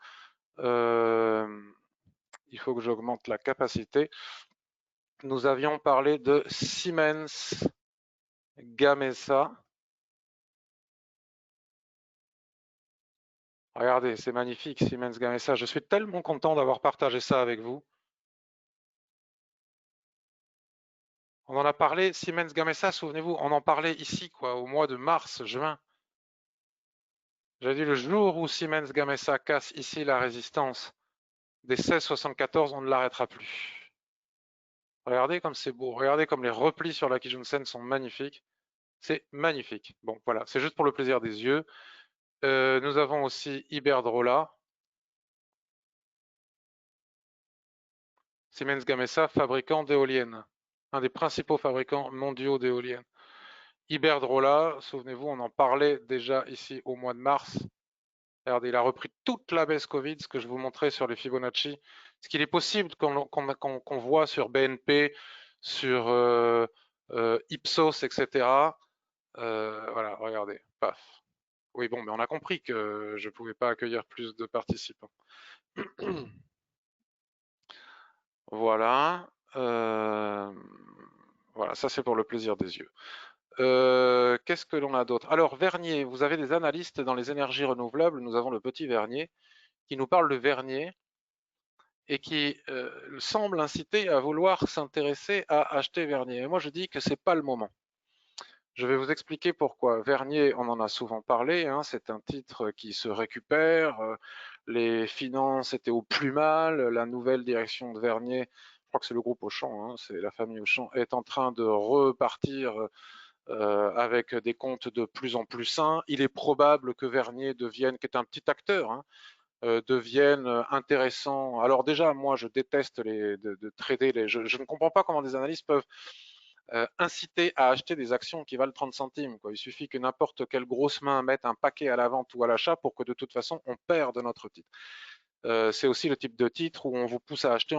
Il faut que j'augmente la capacité. Nous avions parlé de Siemens Gamesa. Regardez, c'est magnifique, Siemens Gamesa. Je suis tellement content d'avoir partagé ça avec vous. On en a parlé, Siemens Gamesa, souvenez-vous, on en parlait ici, quoi, au mois de mars, juin. J'ai dit le jour où Siemens Gamesa casse ici la résistance des 16,74, on ne l'arrêtera plus. Regardez comme c'est beau, regardez comme les replis sur la Kijun-sen sont magnifiques. C'est magnifique. Bon, voilà, c'est juste pour le plaisir des yeux. Nous avons aussi Iberdrola, Siemens Gamesa, fabricant d'éoliennes, un des principaux fabricants mondiaux d'éoliennes. Iberdrola, souvenez-vous, on en parlait déjà ici au mois de mars. Regardez, il a repris toute la baisse Covid, ce que je vous montrais sur les Fibonacci. Ce qu'il est possible qu'on voit sur BNP, sur Ipsos, etc. Voilà, regardez, paf. Oui, bon, mais on a compris que je ne pouvais pas accueillir plus de participants. Voilà. Voilà, ça c'est pour le plaisir des yeux. Qu'est-ce que l'on a d'autre? Alors, Vernier, vous avez des analystes dans les énergies renouvelables. Nous avons le petit Vernier qui nous parle de Vernier et qui semble inciter à vouloir s'intéresser à acheter Vernier. Et moi, je dis que c'est pas le moment. Je vais vous expliquer pourquoi. Vernier, on en a souvent parlé, hein, c'est un titre qui se récupère. Les finances étaient au plus mal. La nouvelle direction de Vernier, je crois que c'est le groupe Auchan, hein, c'est la famille Auchan, est en train de repartir avec des comptes de plus en plus sains. Il est probable que Vernier devienne, qui est un petit acteur, hein, devienne intéressant. Alors déjà, moi, je déteste de trader. Je ne comprends pas comment des analystes peuvent inciter à acheter des actions qui valent 30 centimes. Quoi. Il suffit que n'importe quelle grosse main mette un paquet à la vente ou à l'achat pour que de toute façon, on perde notre titre. C'est aussi le type de titre où on vous pousse à acheter,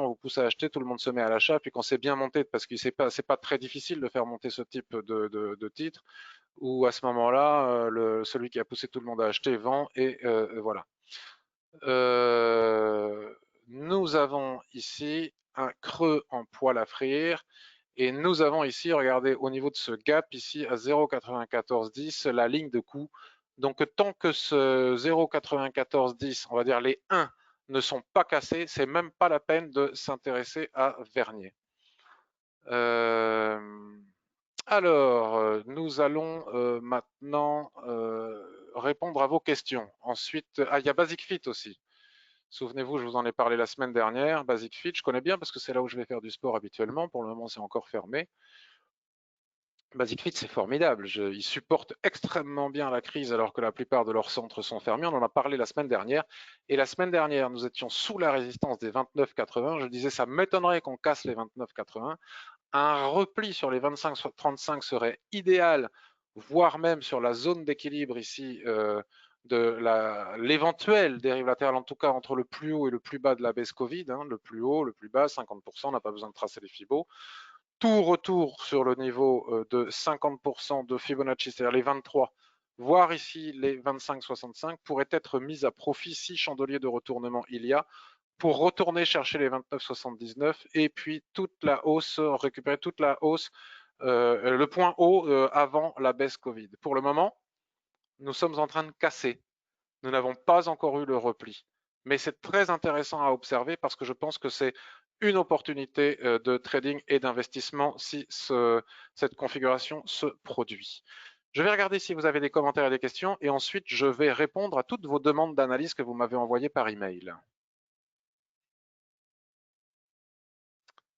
tout le monde se met à l'achat, puis quand c'est bien monté, parce que c'est pas très difficile de faire monter ce type de titre, où à ce moment-là, celui qui a poussé tout le monde à acheter vend, et voilà. Nous avons ici un creux en poil à frire, et nous avons ici, regardez, au niveau de ce gap ici à 0,9410, la ligne de coup. Donc tant que ce 0,9410, on va dire les 1 ne sont pas cassés, c'est même pas la peine de s'intéresser à Vernier. Alors, nous allons maintenant répondre à vos questions. Ensuite, il y a Basic Fit aussi. Souvenez-vous, je vous en ai parlé la semaine dernière. Basic Fit, je connais bien parce que c'est là où je vais faire du sport habituellement. Pour le moment, c'est encore fermé. Basic Fit, c'est formidable. Ils supportent extrêmement bien la crise alors que la plupart de leurs centres sont fermés. On en a parlé la semaine dernière. Et la semaine dernière, nous étions sous la résistance des 29,80. Je disais, ça m'étonnerait qu'on casse les 29,80. Un repli sur les 25-35 serait idéal, voire même sur la zone d'équilibre ici de l'éventuel dérive latérale, en tout cas entre le plus haut et le plus bas de la baisse Covid. Hein, le plus haut, le plus bas, 50%, on n'a pas besoin de tracer les Fibos. Tout retour sur le niveau de 50% de Fibonacci, c'est-à-dire les 23, voire ici les 25-65, pourrait être mis à profit si chandelier de retournement il y a, pour retourner chercher les 29,79 et puis toute la hausse, récupérer toute la hausse, le point haut avant la baisse Covid. Pour le moment, nous sommes en train de casser. Nous n'avons pas encore eu le repli. Mais c'est très intéressant à observer parce que je pense que c'est une opportunité de trading et d'investissement si cette configuration se produit. Je vais regarder si vous avez des commentaires et des questions et ensuite je vais répondre à toutes vos demandes d'analyse que vous m'avez envoyées par email.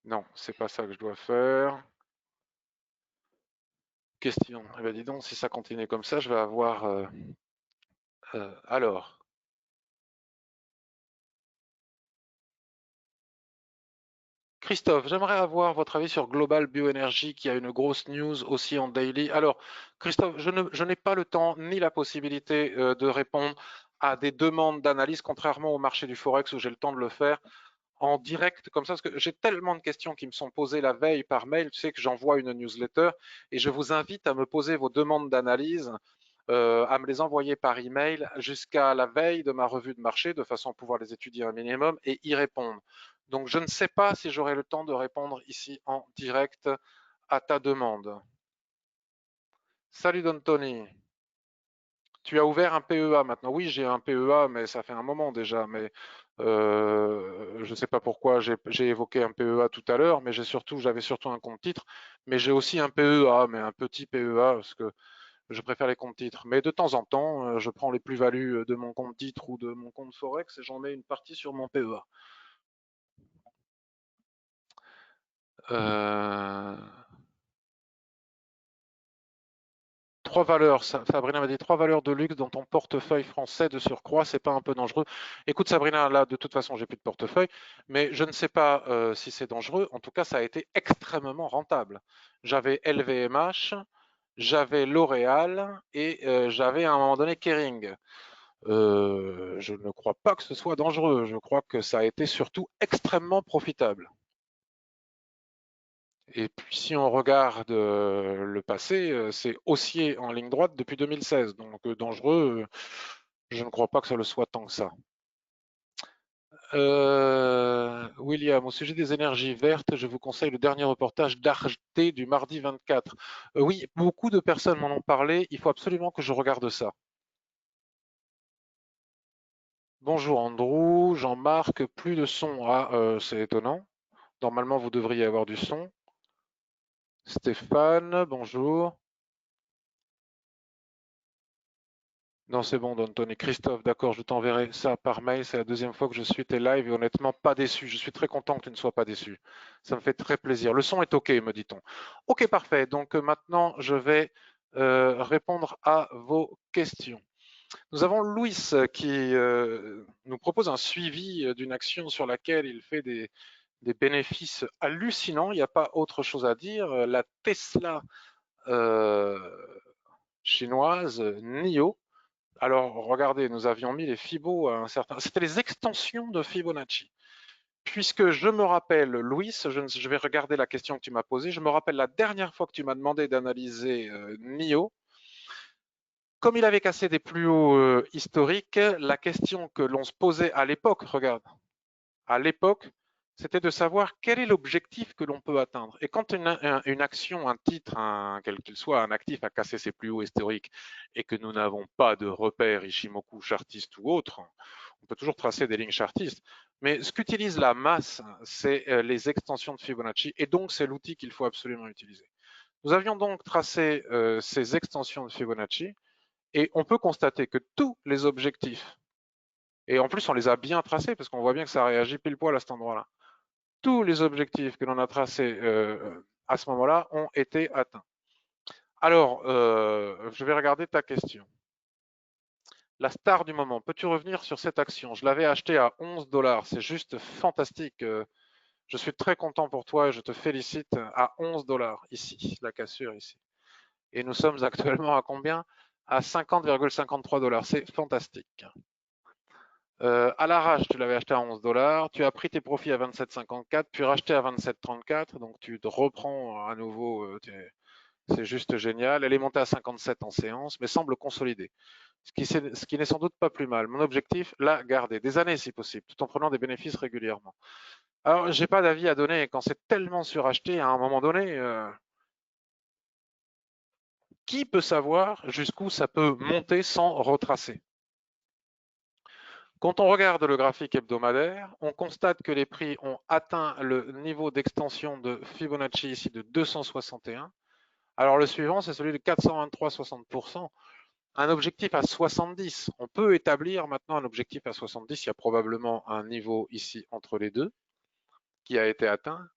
Non, c'est pas ça que je dois faire. Question. Eh bien, dis donc, si ça continue comme ça, je vais avoir. Alors, Christophe, j'aimerais avoir votre avis sur Global Bioénergie qui a une grosse news aussi en daily. Alors, Christophe, je n'ai pas le temps ni la possibilité de répondre à des demandes d'analyse, contrairement au marché du Forex où j'ai le temps de le faire en direct comme ça, parce que j'ai tellement de questions qui me sont posées la veille par mail, tu sais que j'envoie une newsletter et je vous invite à me poser vos demandes d'analyse, à me les envoyer par email jusqu'à la veille de ma revue de marché, de façon à pouvoir les étudier un minimum et y répondre. Donc je ne sais pas si j'aurai le temps de répondre ici en direct à ta demande. Salut Don Tony. Tu as ouvert un PEA maintenant. Oui, j'ai un PEA, mais ça fait un moment déjà. Mais je ne sais pas pourquoi j'ai évoqué un PEA tout à l'heure, mais j'avais surtout un compte titre. Mais j'ai aussi un PEA, mais un petit PEA, parce que je préfère les comptes titres. Mais de temps en temps, je prends les plus-values de mon compte titre ou de mon compte Forex et j'en mets une partie sur mon PEA. Euh, Trois valeurs, Sabrina m'a dit trois valeurs de luxe dans ton portefeuille français de surcroît, c'est pas un peu dangereux? Écoute Sabrina, là de toute façon j'ai plus de portefeuille, mais je ne sais pas si c'est dangereux. En tout cas, ça a été extrêmement rentable. J'avais LVMH, j'avais L'Oréal et j'avais à un moment donné Kering. Je ne crois pas que ce soit dangereux. Je crois que ça a été surtout extrêmement profitable. Et puis si on regarde le passé, c'est haussier en ligne droite depuis 2016. Donc dangereux, je ne crois pas que ça le soit tant que ça. William, au sujet des énergies vertes, je vous conseille le dernier reportage d'Arte du mardi 24. Oui, beaucoup de personnes m'en ont parlé. Il faut absolument que je regarde ça. Bonjour Andrew, Jean-Marc, plus de son. Ah, c'est étonnant. Normalement, vous devriez avoir du son. Stéphane, bonjour. Non, c'est bon, Anthony. Christophe, d'accord, je t'enverrai ça par mail. C'est la deuxième fois que je suis tes lives et honnêtement, pas déçu. Je suis très content que tu ne sois pas déçu. Ça me fait très plaisir. Le son est OK, me dit-on. OK, parfait. Donc maintenant, je vais répondre à vos questions. Nous avons Louis qui nous propose un suivi d'une action sur laquelle il fait des bénéfices hallucinants. Il n'y a pas autre chose à dire. La Tesla euh, chinoise, NIO. Alors, regardez, nous avions mis les Fibos à un certain. C'était les extensions de Fibonacci. Puisque je me rappelle, Louis, je vais regarder la question que tu m'as posée. Je me rappelle la dernière fois que tu m'as demandé d'analyser NIO. Comme il avait cassé des plus hauts historiques, la question que l'on se posait à l'époque, regarde, à l'époque, c'était de savoir quel est l'objectif que l'on peut atteindre. Et quand une action, un titre, quel qu'il soit, un actif a cassé ses plus hauts historiques et que nous n'avons pas de repère Ishimoku chartiste ou autre, on peut toujours tracer des lignes chartistes. Mais ce qu'utilise la masse, c'est les extensions de Fibonacci et donc c'est l'outil qu'il faut absolument utiliser. Nous avions donc tracé ces extensions de Fibonacci et on peut constater que tous les objectifs, et en plus on les a bien tracés parce qu'on voit bien que ça réagit pile poil à cet endroit-là, tous les objectifs que l'on a tracés à ce moment-là ont été atteints. Alors, je vais regarder ta question. La star du moment, peux-tu revenir sur cette action? Je l'avais acheté à 11 dollars. C'est juste fantastique. Je suis très content pour toi et je te félicite à 11 dollars ici, la cassure ici. Et nous sommes actuellement à combien? À 50,53 dollars. C'est fantastique. À l'arrache, tu l'avais acheté à 11 dollars. Tu as pris tes profits à 27,54, puis racheté à 27,34. Donc tu te reprends à nouveau. C'est juste génial. Elle est montée à 57 en séance, mais semble consolidée. Ce qui n'est sans doute pas plus mal. Mon objectif, la garder des années si possible, tout en prenant des bénéfices régulièrement. Alors, j'ai pas d'avis à donner quand c'est tellement suracheté à un moment donné. Qui peut savoir jusqu'où ça peut monter sans retracer? Quand on regarde le graphique hebdomadaire, on constate que les prix ont atteint le niveau d'extension de Fibonacci ici de 261. Alors le suivant, c'est celui de 423,60%. Un objectif à 70. On peut établir maintenant un objectif à 70. Il y a probablement un niveau ici entre les deux qui a été atteint.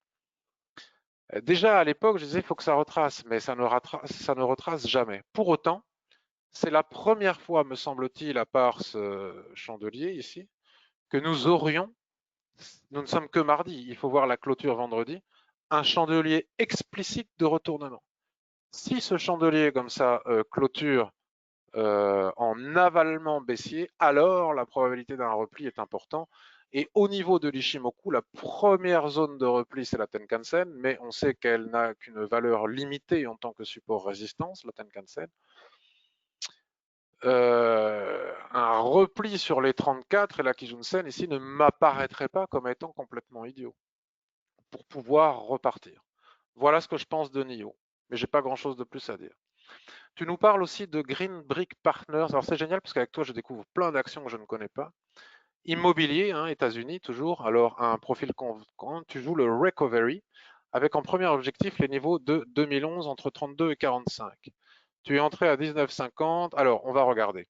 Déjà à l'époque, je disais il faut que ça retrace, mais ça ne retrace jamais. Pour autant, c'est la première fois, me semble-t-il, à part ce chandelier ici, que nous ne sommes que mardi, il faut voir la clôture vendredi, un chandelier explicite de retournement. Si ce chandelier comme ça clôture en avalement baissier, alors la probabilité d'un repli est importante. Et au niveau de l'Ishimoku, la première zone de repli, c'est la Tenkan-sen, mais on sait qu'elle n'a qu'une valeur limitée en tant que support résistance, la Tenkan-sen. Un repli sur les 34 et la Kijun-sen ici ne m'apparaîtrait pas comme étant complètement idiot pour pouvoir repartir. Voilà ce que je pense de NIO, mais j'ai pas grand-chose de plus à dire. Tu nous parles aussi de Green Brick Partners. Alors c'est génial parce qu'avec toi, je découvre plein d'actions que je ne connais pas. Immobilier, hein, États-Unis toujours. Alors un profil quand tu joues le Recovery avec en premier objectif les niveaux de 2011 entre 32 et 45. Tu es entré à 19,50. Alors on va regarder.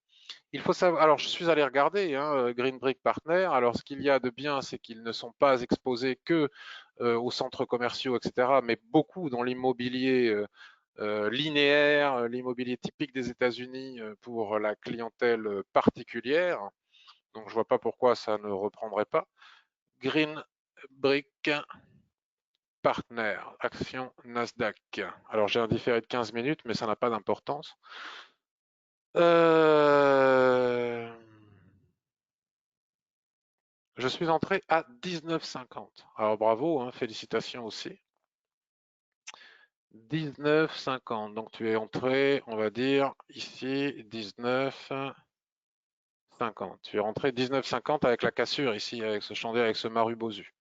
Il faut savoir, alors je suis allé regarder Green Brick Partner. Alors ce qu'il y a de bien, c'est qu'ils ne sont pas exposés que aux centres commerciaux, etc., mais beaucoup dans l'immobilier linéaire, l'immobilier typique des États-Unis pour la clientèle particulière. Donc je ne vois pas pourquoi ça ne reprendrait pas. Green Brick Partner, action Nasdaq. Alors j'ai un différé de 15 minutes, mais ça n'a pas d'importance. Je suis entré à 19,50. Alors bravo, hein, félicitations aussi. 19,50. Donc tu es entré, on va dire, ici, 19,50. Tu es rentré 19,50 avec la cassure ici, avec ce chandelier, avec ce Marubozu.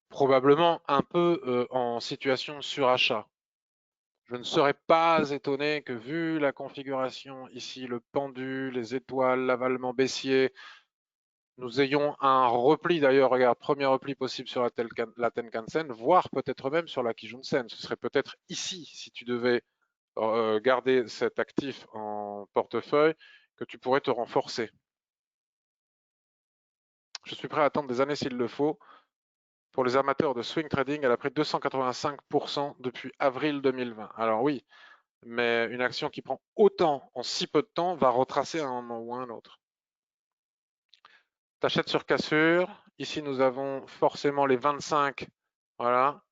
Probablement un peu en situation de surachat. Je ne serais pas étonné que vu la configuration ici, le pendu, les étoiles, l'avalement baissier, nous ayons un repli d'ailleurs, regarde, premier repli possible sur la Tenkan-sen, voire peut-être même sur la Kijun-sen. Ce serait peut-être ici, si tu devais garder cet actif en portefeuille, que tu pourrais te renforcer. Je suis prêt à attendre des années s'il le faut. Pour les amateurs de swing trading, elle a pris 285% depuis avril 2020. Alors oui, mais une action qui prend autant en si peu de temps va retracer à un moment ou à un autre. T'achètes sur cassure. Ici, nous avons forcément les 25. Voilà.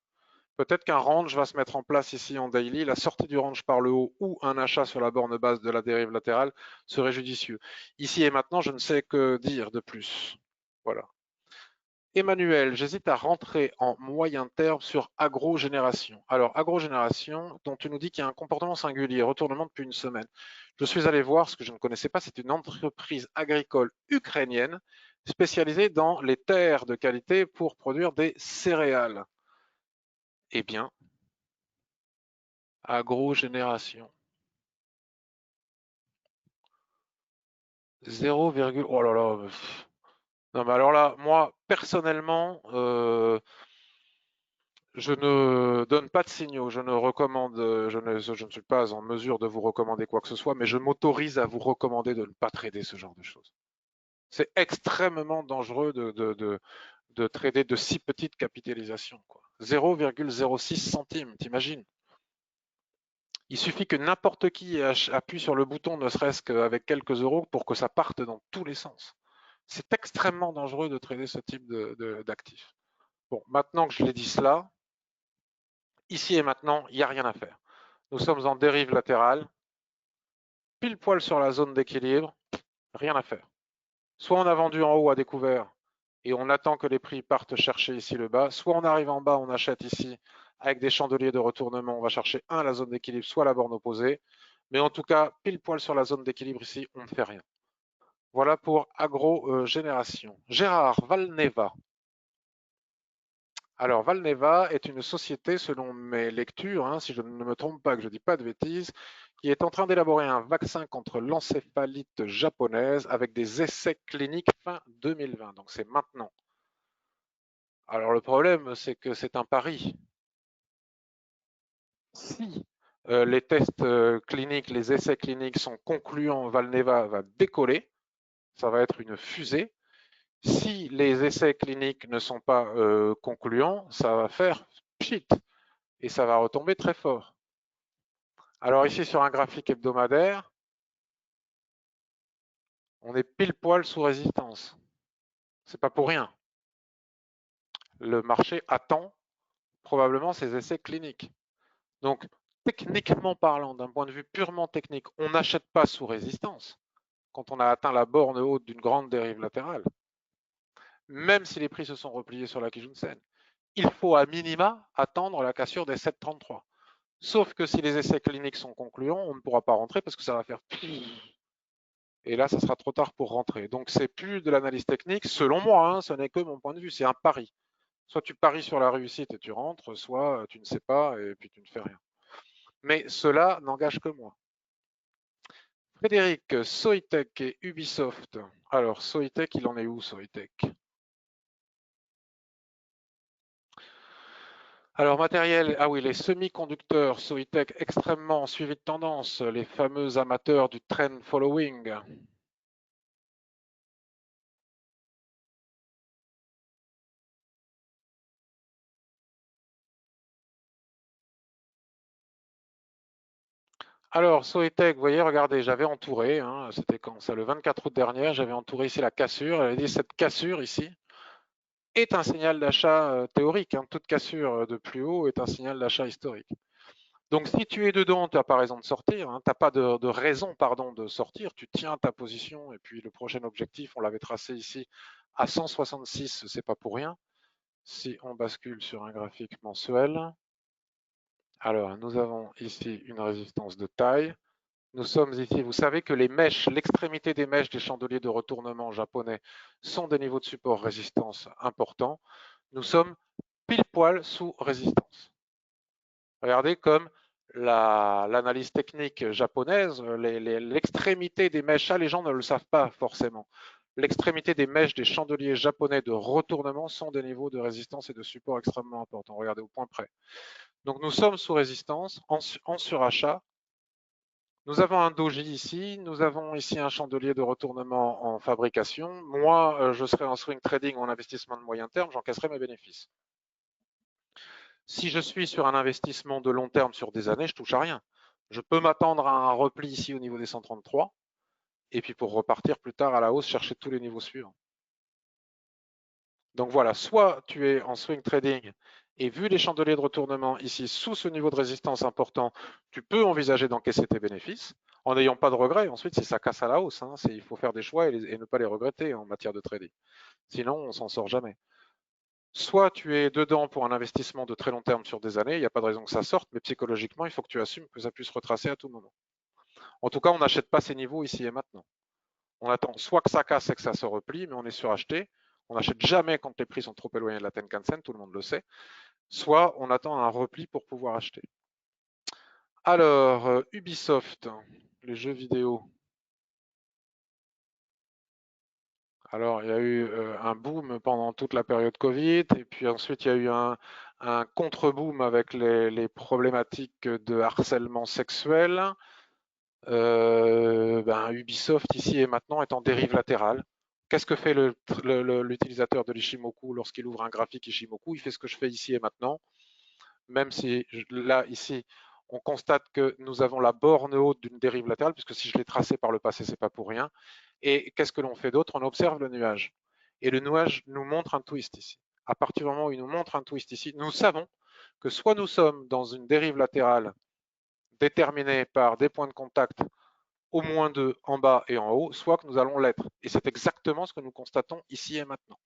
Peut-être qu'un range va se mettre en place ici en daily. La sortie du range par le haut ou un achat sur la borne basse de la dérive latérale serait judicieux. Ici et maintenant, je ne sais que dire de plus. Voilà. Emmanuel, j'hésite à rentrer en moyen terme sur agrogénération. Alors, agrogénération, dont tu nous dis qu'il y a un comportement singulier, retournement depuis une semaine. Je suis allé voir ce que je ne connaissais pas, c'est une entreprise agricole ukrainienne spécialisée dans les terres de qualité pour produire des céréales. Eh bien, agrogénération. 0, oh là là. Non, mais alors là, moi, personnellement, je ne donne pas de signaux, je ne recommande, je ne suis pas en mesure de vous recommander quoi que ce soit, mais je m'autorise à vous recommander de ne pas trader ce genre de choses. C'est extrêmement dangereux de trader de si petites capitalisations, quoi. 0,06 centimes, t'imagines? Il suffit que n'importe qui appuie sur le bouton, ne serait-ce qu'avec quelques euros, pour que ça parte dans tous les sens. C'est extrêmement dangereux de trader ce type d'actifs. Bon, maintenant que je l'ai dit cela, ici et maintenant, il n'y a rien à faire. Nous sommes en dérive latérale, pile poil sur la zone d'équilibre, rien à faire. Soit on a vendu en haut à découvert et on attend que les prix partent chercher ici le bas, soit on arrive en bas, on achète ici avec des chandeliers de retournement, on va chercher la zone d'équilibre, soit la borne opposée. Mais en tout cas, pile poil sur la zone d'équilibre ici, on ne fait rien. Voilà pour Agro Génération. Gérard Valneva. Alors, Valneva est une société, selon mes lectures, hein, si je ne me trompe pas, que je ne dis pas de bêtises, qui est en train d'élaborer un vaccin contre l'encéphalite japonaise avec des essais cliniques fin 2020. Donc, c'est maintenant. Alors, le problème, c'est que c'est un pari. Si les tests cliniques, les essais cliniques sont concluants, Valneva va décoller. Ça va être une fusée. Si les essais cliniques ne sont pas concluants, ça va faire pchit et ça va retomber très fort. Alors ici sur un graphique hebdomadaire, on est pile poil sous résistance. C'est pas pour rien. Le marché attend probablement ces essais cliniques. Donc techniquement parlant, d'un point de vue purement technique, on n'achète pas sous résistance quand on a atteint la borne haute d'une grande dérive latérale, même si les prix se sont repliés sur la Kijun-sen. Il faut à minima attendre la cassure des 7,33. Sauf que si les essais cliniques sont concluants, on ne pourra pas rentrer parce que ça va faire et là, ça sera trop tard pour rentrer. Donc, c'est plus de l'analyse technique, selon moi, hein, ce n'est que mon point de vue, c'est un pari. Soit tu paries sur la réussite et tu rentres, soit tu ne sais pas et puis tu ne fais rien. Mais cela n'engage que moi. Frédéric, Soitec et Ubisoft. Alors, Soitec, il en est où, Soitec? Alors, matériel, ah oui, les semi-conducteurs Soitec extrêmement suivis de tendance, les fameux amateurs du trend following. Alors, Soitec, vous voyez, regardez, j'avais entouré, hein, c'était quand ça, le 24 août dernier, j'avais entouré ici la cassure. Elle a dit cette cassure ici est un signal d'achat théorique. Hein, toute cassure de plus haut est un signal d'achat historique. Donc, si tu es dedans, tu n'as pas raison de sortir. Hein, tu n'as pas de raison, pardon, de sortir. Tu tiens ta position et puis le prochain objectif, on l'avait tracé ici à 166, c'est pas pour rien. Si on bascule sur un graphique mensuel, alors nous avons ici une résistance de taille. Nous sommes ici, vous savez que les mèches, l'extrémité des mèches des chandeliers de retournement japonais sont des niveaux de support résistance importants. Nous sommes pile poil sous résistance. Regardez comme l'analyse technique japonaise, l'extrémité des mèches, ça les gens ne le savent pas forcément. L'extrémité des mèches des chandeliers japonais de retournement sont des niveaux de résistance et de support extrêmement importants. Regardez au point près. Donc nous sommes sous résistance, en surachat. Nous avons un doji ici, nous avons ici un chandelier de retournement en fabrication. Moi, je serai en swing trading ou en investissement de moyen terme, j'encaisserai mes bénéfices. Si je suis sur un investissement de long terme sur des années, je touche à rien. Je peux m'attendre à un repli ici au niveau des 133 et puis pour repartir plus tard à la hausse, chercher tous les niveaux suivants. Donc voilà, soit tu es en swing trading et vu les chandeliers de retournement ici sous ce niveau de résistance important, tu peux envisager d'encaisser tes bénéfices en n'ayant pas de regrets. Ensuite, si ça casse à la hausse, hein, il faut faire des choix et ne pas les regretter en matière de trading. Sinon, on s'en sort jamais. Soit tu es dedans pour un investissement de très long terme sur des années, il n'y a pas de raison que ça sorte, mais psychologiquement, il faut que tu assumes que ça puisse retracer à tout moment. En tout cas, on n'achète pas ces niveaux ici et maintenant. On attend soit que ça casse et que ça se replie, mais on est suracheté. On n'achète jamais quand les prix sont trop éloignés de la Tenkan-sen, tout le monde le sait. Soit on attend un repli pour pouvoir acheter. Alors, Ubisoft, les jeux vidéo. Alors, il y a eu un boom pendant toute la période Covid, et puis ensuite il y a eu un contre-boom avec les problématiques de harcèlement sexuel. Ubisoft ici et maintenant est en dérive latérale. Qu'est-ce que fait l'utilisateur de l'Ishimoku lorsqu'il ouvre un graphique Ishimoku? Il fait ce que je fais ici et maintenant, même si là, ici, on constate que nous avons la borne haute d'une dérive latérale, puisque si je l'ai tracé par le passé, c'est pas pour rien. Et qu'est-ce que l'on fait d'autre? On observe le nuage. Et le nuage nous montre un twist ici. À partir du moment où il nous montre un twist ici, nous savons que soit nous sommes dans une dérive latérale déterminée par des points de contact au moins 2 en bas et en haut, soit que nous allons l'être. Et c'est exactement ce que nous constatons ici et maintenant.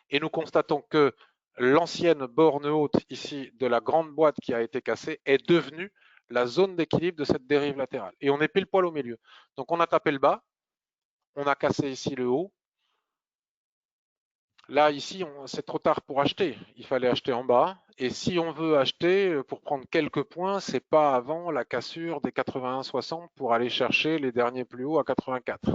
Et nous constatons que l'ancienne borne haute ici de la grande boîte qui a été cassée est devenue la zone d'équilibre de cette dérive latérale. Et on est pile poil au milieu. Donc on a tapé le bas, on a cassé ici le haut. Là, ici, c'est trop tard pour acheter. Il fallait acheter en bas. Et si on veut acheter, pour prendre quelques points, c'est pas avant la cassure des 81,60 pour aller chercher les derniers plus hauts à 84.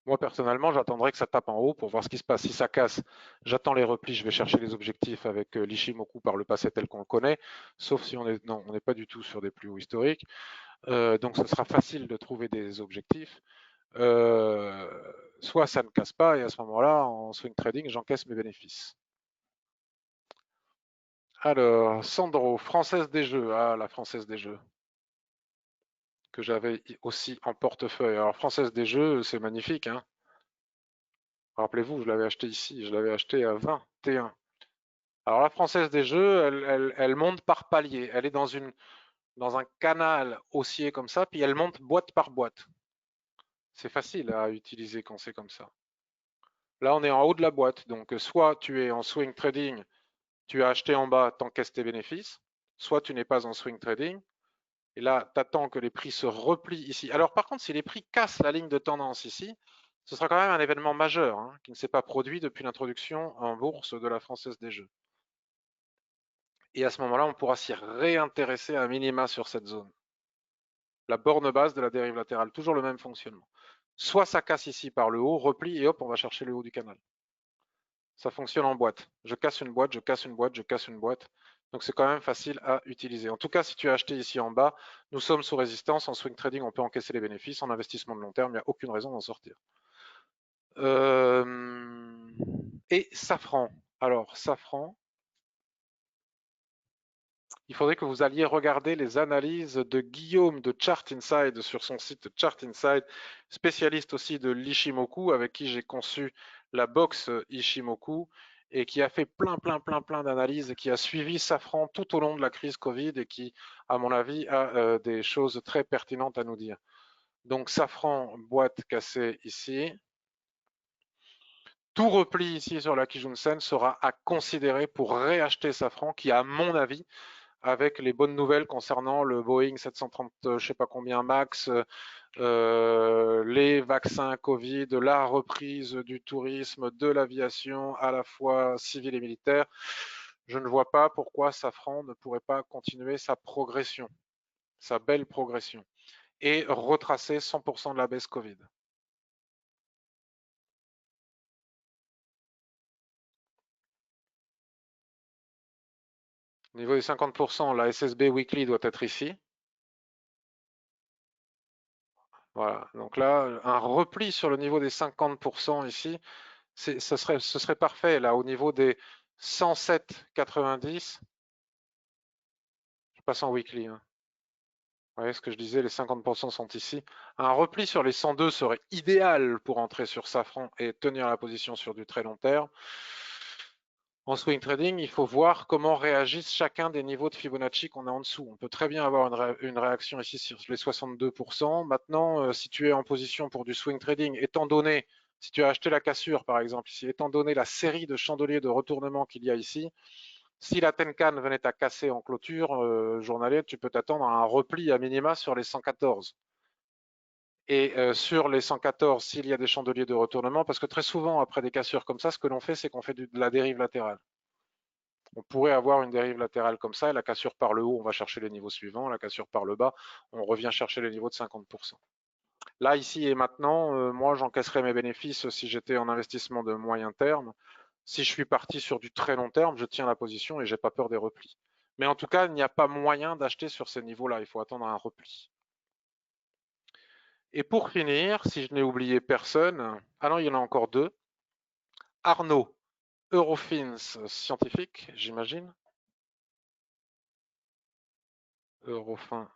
Moi, personnellement, j'attendrai que ça tape en haut pour voir ce qui se passe. Si ça casse, j'attends les replis, je vais chercher les objectifs avec l'Ishimoku par le passé tel qu'on le connaît, sauf si on est, non, on n'est pas du tout sur des plus hauts historiques. Donc, ce sera facile de trouver des objectifs. Euh, Soit ça ne casse pas et à ce moment-là, en swing trading, j'encaisse mes bénéfices. Alors, Sandro, Française des Jeux. Ah, la Française des Jeux, que j'avais aussi en portefeuille. Alors, Française des Jeux, c'est magnifique, hein. Rappelez-vous, je l'avais acheté ici, je l'avais acheté à 21. Alors la Française des Jeux, elle monte par palier. Elle est dans un canal haussier comme ça, puis elle monte boîte par boîte. C'est facile à utiliser quand c'est comme ça. Là, on est en haut de la boîte. Donc, soit tu es en swing trading, tu as acheté en bas, t'encaisses tes bénéfices, soit tu n'es pas en swing trading. Et là, tu attends que les prix se replient ici. Alors, par contre, si les prix cassent la ligne de tendance ici, ce sera quand même un événement majeur hein, qui ne s'est pas produit depuis l'introduction en bourse de la Française des Jeux. Et à ce moment-là, on pourra s'y réintéresser à minima sur cette zone. La borne basse de la dérive latérale, toujours le même fonctionnement. Soit ça casse ici par le haut, repli, et hop, on va chercher le haut du canal. Ça fonctionne en boîte. Je casse une boîte, je casse une boîte, je casse une boîte. Donc c'est quand même facile à utiliser. En tout cas, si tu as acheté ici en bas, nous sommes sous résistance. En swing trading, on peut encaisser les bénéfices. En investissement de long terme, il n'y a aucune raison d'en sortir. Et Safran. Alors, Safran, il faudrait que vous alliez regarder les analyses de Guillaume de Chart Inside sur son site Chart Inside, spécialiste aussi de l'Ishimoku, avec qui j'ai conçu la box Ishimoku et qui a fait plein d'analyses et qui a suivi Safran tout au long de la crise Covid et qui, à mon avis, a des choses très pertinentes à nous dire. Donc Safran, boîte cassée ici. Tout repli ici sur la Kijun-sen sera à considérer pour réacheter Safran, qui, à mon avis, avec les bonnes nouvelles concernant le Boeing 730, je sais pas combien max, les vaccins Covid, la reprise du tourisme, de l'aviation, à la fois civile et militaire. Je ne vois pas pourquoi Safran ne pourrait pas continuer sa progression, sa belle progression, et retracer 100% de la baisse Covid. Au niveau des 50%, la SSB Weekly doit être ici. Voilà, donc là, un repli sur le niveau des 50% ici, ce serait parfait. Là, au niveau des 107,90, je passe en weekly. Hein. Vous voyez ce que je disais, les 50% sont ici. Un repli sur les 102 serait idéal pour entrer sur Safran et tenir la position sur du très long terme. En swing trading, il faut voir comment réagissent chacun des niveaux de Fibonacci qu'on a en dessous. On peut très bien avoir une réaction ici sur les 62%. Maintenant, si tu es en position pour du swing trading, étant donné, si tu as acheté la cassure par exemple ici, étant donné la série de chandeliers de retournement qu'il y a ici, si la Tenkan venait à casser en clôture journalière, tu peux t'attendre à un repli à minima sur les 114. Et sur les 114, s'il y a des chandeliers de retournement, parce que très souvent, après des cassures comme ça, ce que l'on fait, c'est qu'on fait de la dérive latérale. On pourrait avoir une dérive latérale comme ça, et la cassure par le haut, on va chercher les niveaux suivants, la cassure par le bas, on revient chercher les niveaux de 50%. Là, ici et maintenant, moi, j'encaisserais mes bénéfices si j'étais en investissement de moyen terme. Si je suis parti sur du très long terme, je tiens la position et j'ai pas peur des replis. Mais en tout cas, il n'y a pas moyen d'acheter sur ces niveaux-là, il faut attendre un repli. Et pour finir, si je n'ai oublié personne, ah non, il y en a encore deux. Arnaud, Eurofins scientifique, j'imagine. Eurofin,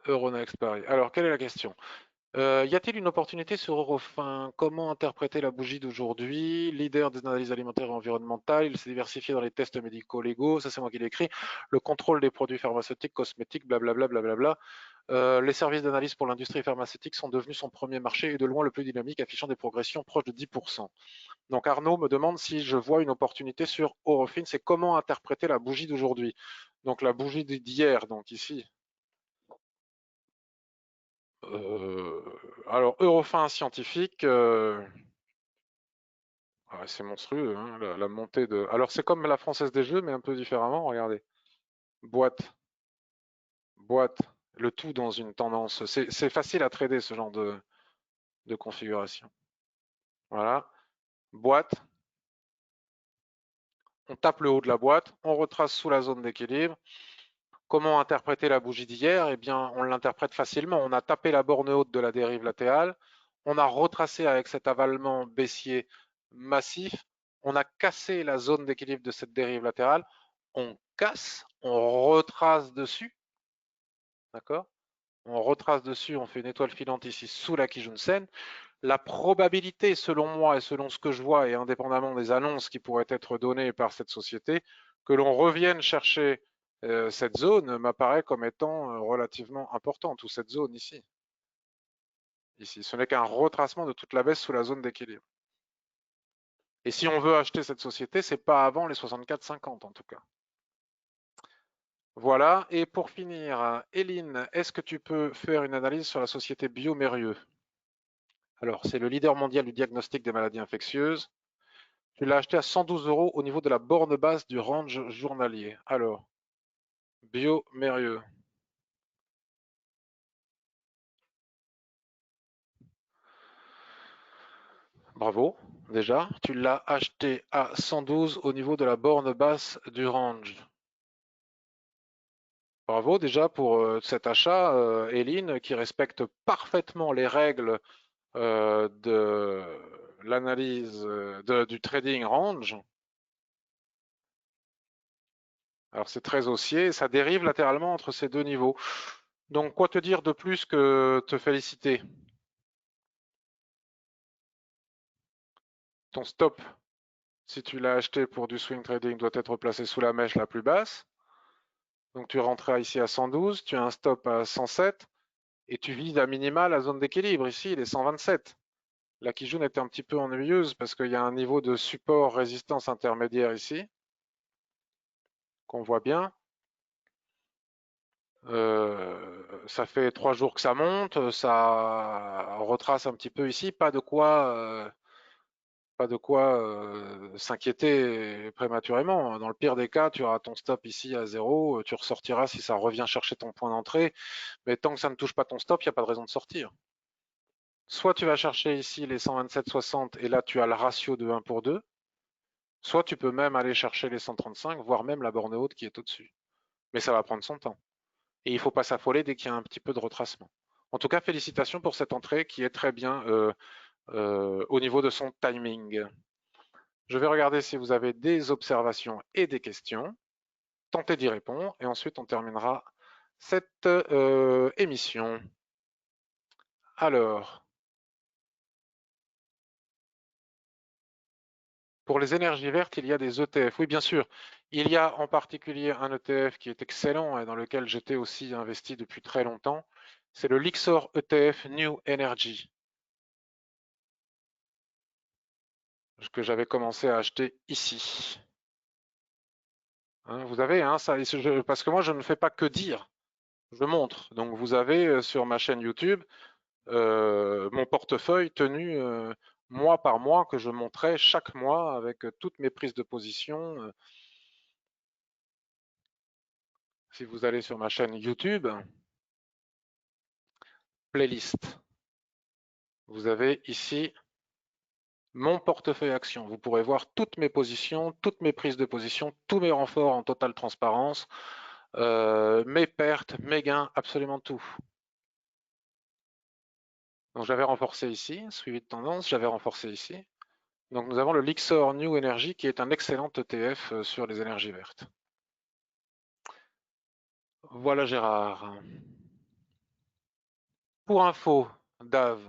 Euronext Paris. Alors, quelle est la question? Y a-t-il une opportunité sur Eurofin? Comment interpréter la bougie d'aujourd'hui? Leader des analyses alimentaires et environnementales, il s'est diversifié dans les tests médicaux légaux, ça c'est moi qui l'ai écrit. Le contrôle des produits pharmaceutiques, cosmétiques, blablabla, blablabla. Les services d'analyse pour l'industrie pharmaceutique sont devenus son premier marché et de loin le plus dynamique, affichant des progressions proches de 10%. Donc Arnaud me demande si je vois une opportunité sur Eurofin, c'est comment interpréter la bougie d'aujourd'hui. Donc la bougie d'hier, donc ici. Euh, alors Eurofin scientifique, c'est monstrueux, hein, la montée de. Alors c'est comme la Française des Jeux, mais un peu différemment. Regardez, boîte, boîte, le tout dans une tendance. C'est facile à trader ce genre de configuration. Voilà, boîte, on tape le haut de la boîte, on retrace sous la zone d'équilibre. Comment interpréter la bougie d'hier? Eh bien, on l'interprète facilement. On a tapé la borne haute de la dérive latérale, on a retracé avec cet avalement baissier massif, on a cassé la zone d'équilibre de cette dérive latérale, on casse, on retrace dessus, d'accord? On retrace dessus, on fait une étoile filante ici sous la Kijun-sen. La probabilité, selon moi et selon ce que je vois, et indépendamment des annonces qui pourraient être données par cette société, que l'on revienne chercher cette zone m'apparaît comme étant relativement importante, ou cette zone ici. Ici, ce n'est qu'un retracement de toute la baisse sous la zone d'équilibre. Et si on veut acheter cette société, c'est pas avant les 64,50 en tout cas. Voilà, et pour finir, Eline, est-ce que tu peux faire une analyse sur la société Biomérieux? Alors, c'est le leader mondial du diagnostic des maladies infectieuses. Tu l'as acheté à 112 € au niveau de la borne basse du range journalier. Alors, Biomérieux. Bravo, déjà. Tu l'as acheté à 112 au niveau de la borne basse du range. Bravo déjà pour cet achat, Eline, qui respecte parfaitement les règles de l'analyse du trading range. Alors c'est très haussier, ça dérive latéralement entre ces deux niveaux. Donc quoi te dire de plus que te féliciter? Ton stop, si tu l'as acheté pour du swing trading, doit être placé sous la mèche la plus basse. Donc tu rentreras ici à 112, tu as un stop à 107 et tu vises à minima la zone d'équilibre. Ici, il est 127. La Kijun était un petit peu ennuyeuse parce qu'il y a un niveau de support résistance intermédiaire ici qu'on voit bien. Ça fait 3 jours que ça monte, ça retrace un petit peu ici, pas de quoi s'inquiéter prématurément. Dans le pire des cas, tu auras ton stop ici à 0, tu ressortiras si ça revient chercher ton point d'entrée, mais tant que ça ne touche pas ton stop, il n'y a pas de raison de sortir. Soit tu vas chercher ici les 127,60 et là tu as le ratio de 1 pour 2, soit tu peux même aller chercher les 135, voire même la borne haute qui est au-dessus. Mais ça va prendre son temps. Et il ne faut pas s'affoler dès qu'il y a un petit peu de retracement. En tout cas, félicitations pour cette entrée qui est très bien au niveau de son timing. Je vais regarder si vous avez des observations et des questions. Tentez d'y répondre et ensuite on terminera cette émission. Alors, pour les énergies vertes, il y a des ETF. Oui, bien sûr. Il y a en particulier un ETF qui est excellent et dans lequel j'étais aussi investi depuis très longtemps. C'est le Lixor ETF New Energy que j'avais commencé à acheter ici. Hein, vous avez, hein, ça, parce que moi je ne fais pas que dire, je montre. Donc vous avez sur ma chaîne YouTube mon portefeuille tenu mois par mois que je montrais chaque mois avec toutes mes prises de position. Si vous allez sur ma chaîne YouTube, playlist, vous avez ici mon portefeuille action. Vous pourrez voir toutes mes positions, toutes mes prises de position, tous mes renforts en totale transparence, mes pertes, mes gains, absolument tout. Donc j'avais renforcé ici, suivi de tendance, j'avais renforcé ici. Donc nous avons le Lixor New Energy qui est un excellent ETF sur les énergies vertes. Voilà Gérard. Pour info, Dave,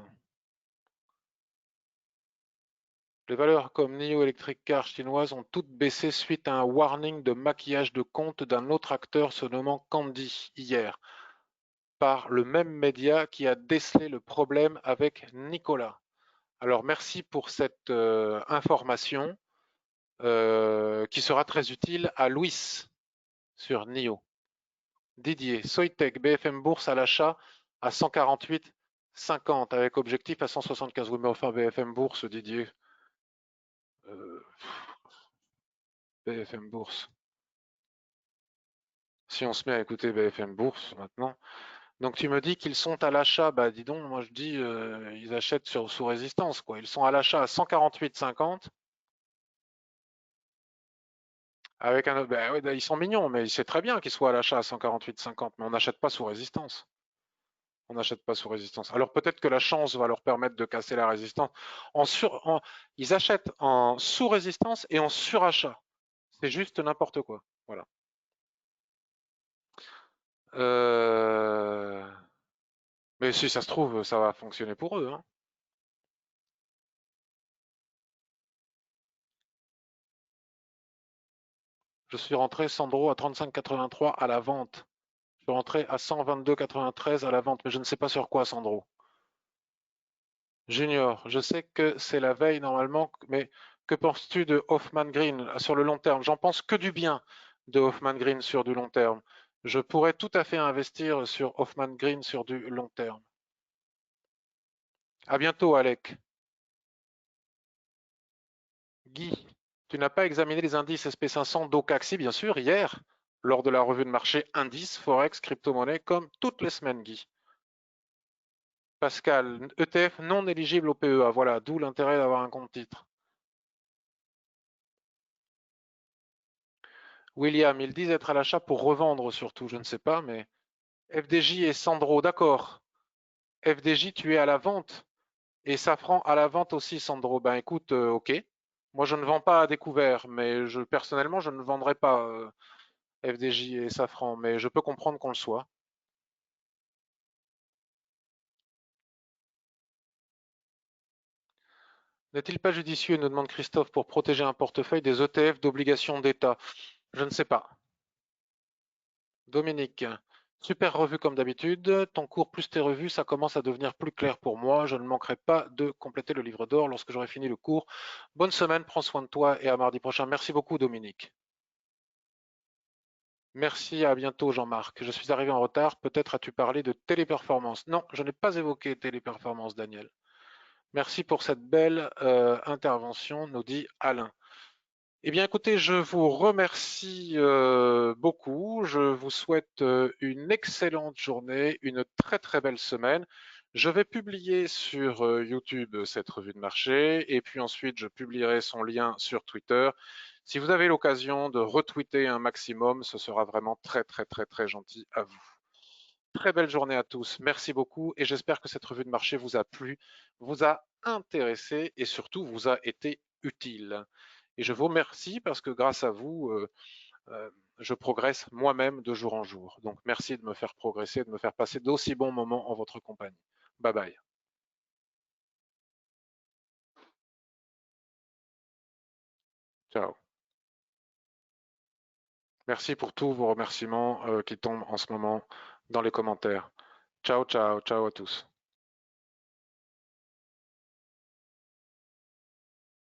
les valeurs comme NIO Electric Car chinoises ont toutes baissé suite à un warning de maquillage de compte d'un autre acteur se nommant Candy hier, par le même média qui a décelé le problème avec Nicolas. Alors merci pour cette information qui sera très utile à Louis sur NIO. Didier, Soitec, BFM Bourse à l'achat à 148,50 avec objectif à 175. Oui, mais enfin BFM Bourse, Didier. Euh, BFM Bourse. Si on se met à écouter BFM Bourse maintenant. Donc tu me dis qu'ils sont à l'achat, bah dis donc, moi je dis ils achètent sous résistance quoi. Ils sont à l'achat à 148,50 avec un bah, ouais, ils sont mignons, mais c'est très bien qu'ils soient à l'achat à 148,50, mais on n'achète pas sous résistance. On n'achète pas sous résistance. Alors peut-être que la chance va leur permettre de casser la résistance. Ils achètent en sous résistance et en surachat. C'est juste n'importe quoi. Voilà. Euh, Mais si ça se trouve, ça va fonctionner pour eux, hein. Je suis rentré, Sandro, à 35,83 à la vente. Je suis rentré à 122,93 à la vente, mais je ne sais pas sur quoi, Sandro. Junior, je sais que c'est la veille normalement, mais que penses-tu de Hoffman Green sur le long terme? J'en pense que du bien de Hoffman Green sur du long terme. Je pourrais tout à fait investir sur Hoffman Green sur du long terme. À bientôt, Alec. Guy, tu n'as pas examiné les indices SP500 d'Ocaxi, bien sûr, hier, lors de la revue de marché indices, Forex, crypto-monnaie, comme toutes les semaines, Guy. Pascal, ETF non éligible au PEA, voilà, d'où l'intérêt d'avoir un compte titre. William, ils disent être à l'achat pour revendre surtout, je ne sais pas, mais FDJ et Sandro, d'accord. FDJ, tu es à la vente et Safran à la vente aussi, Sandro. Ben écoute, ok. Moi, je ne vends pas à découvert, mais personnellement, je ne vendrai pas FDJ et Safran, mais je peux comprendre qu'on le soit. N'est-il pas judicieux, nous demande Christophe, pour protéger un portefeuille des ETF d'obligations d'État? Je ne sais pas. Dominique, super revue comme d'habitude. Ton cours plus tes revues, ça commence à devenir plus clair pour moi. Je ne manquerai pas de compléter le livre d'or lorsque j'aurai fini le cours. Bonne semaine, prends soin de toi et à mardi prochain. Merci beaucoup, Dominique. Merci, à bientôt, Jean-Marc. Je suis arrivé en retard. Peut-être as-tu parlé de téléperformance. Non, je n'ai pas évoqué téléperformance, Daniel. Merci pour cette belle intervention, nous dit Alain. Eh bien, écoutez, je vous remercie beaucoup. Je vous souhaite une excellente journée, une très très belle semaine. Je vais publier sur YouTube cette revue de marché et puis ensuite je publierai son lien sur Twitter. Si vous avez l'occasion de retweeter un maximum, ce sera vraiment très très très très gentil à vous. Très belle journée à tous. Merci beaucoup et j'espère que cette revue de marché vous a plu, vous a intéressé et surtout vous a été utile. Et je vous remercie parce que grâce à vous, euh, je progresse moi-même de jour en jour. Donc merci de me faire progresser, de me faire passer d'aussi bons moments en votre compagnie. Bye bye. Ciao. Merci pour tous vos remerciements qui tombent en ce moment dans les commentaires. Ciao, ciao, ciao à tous.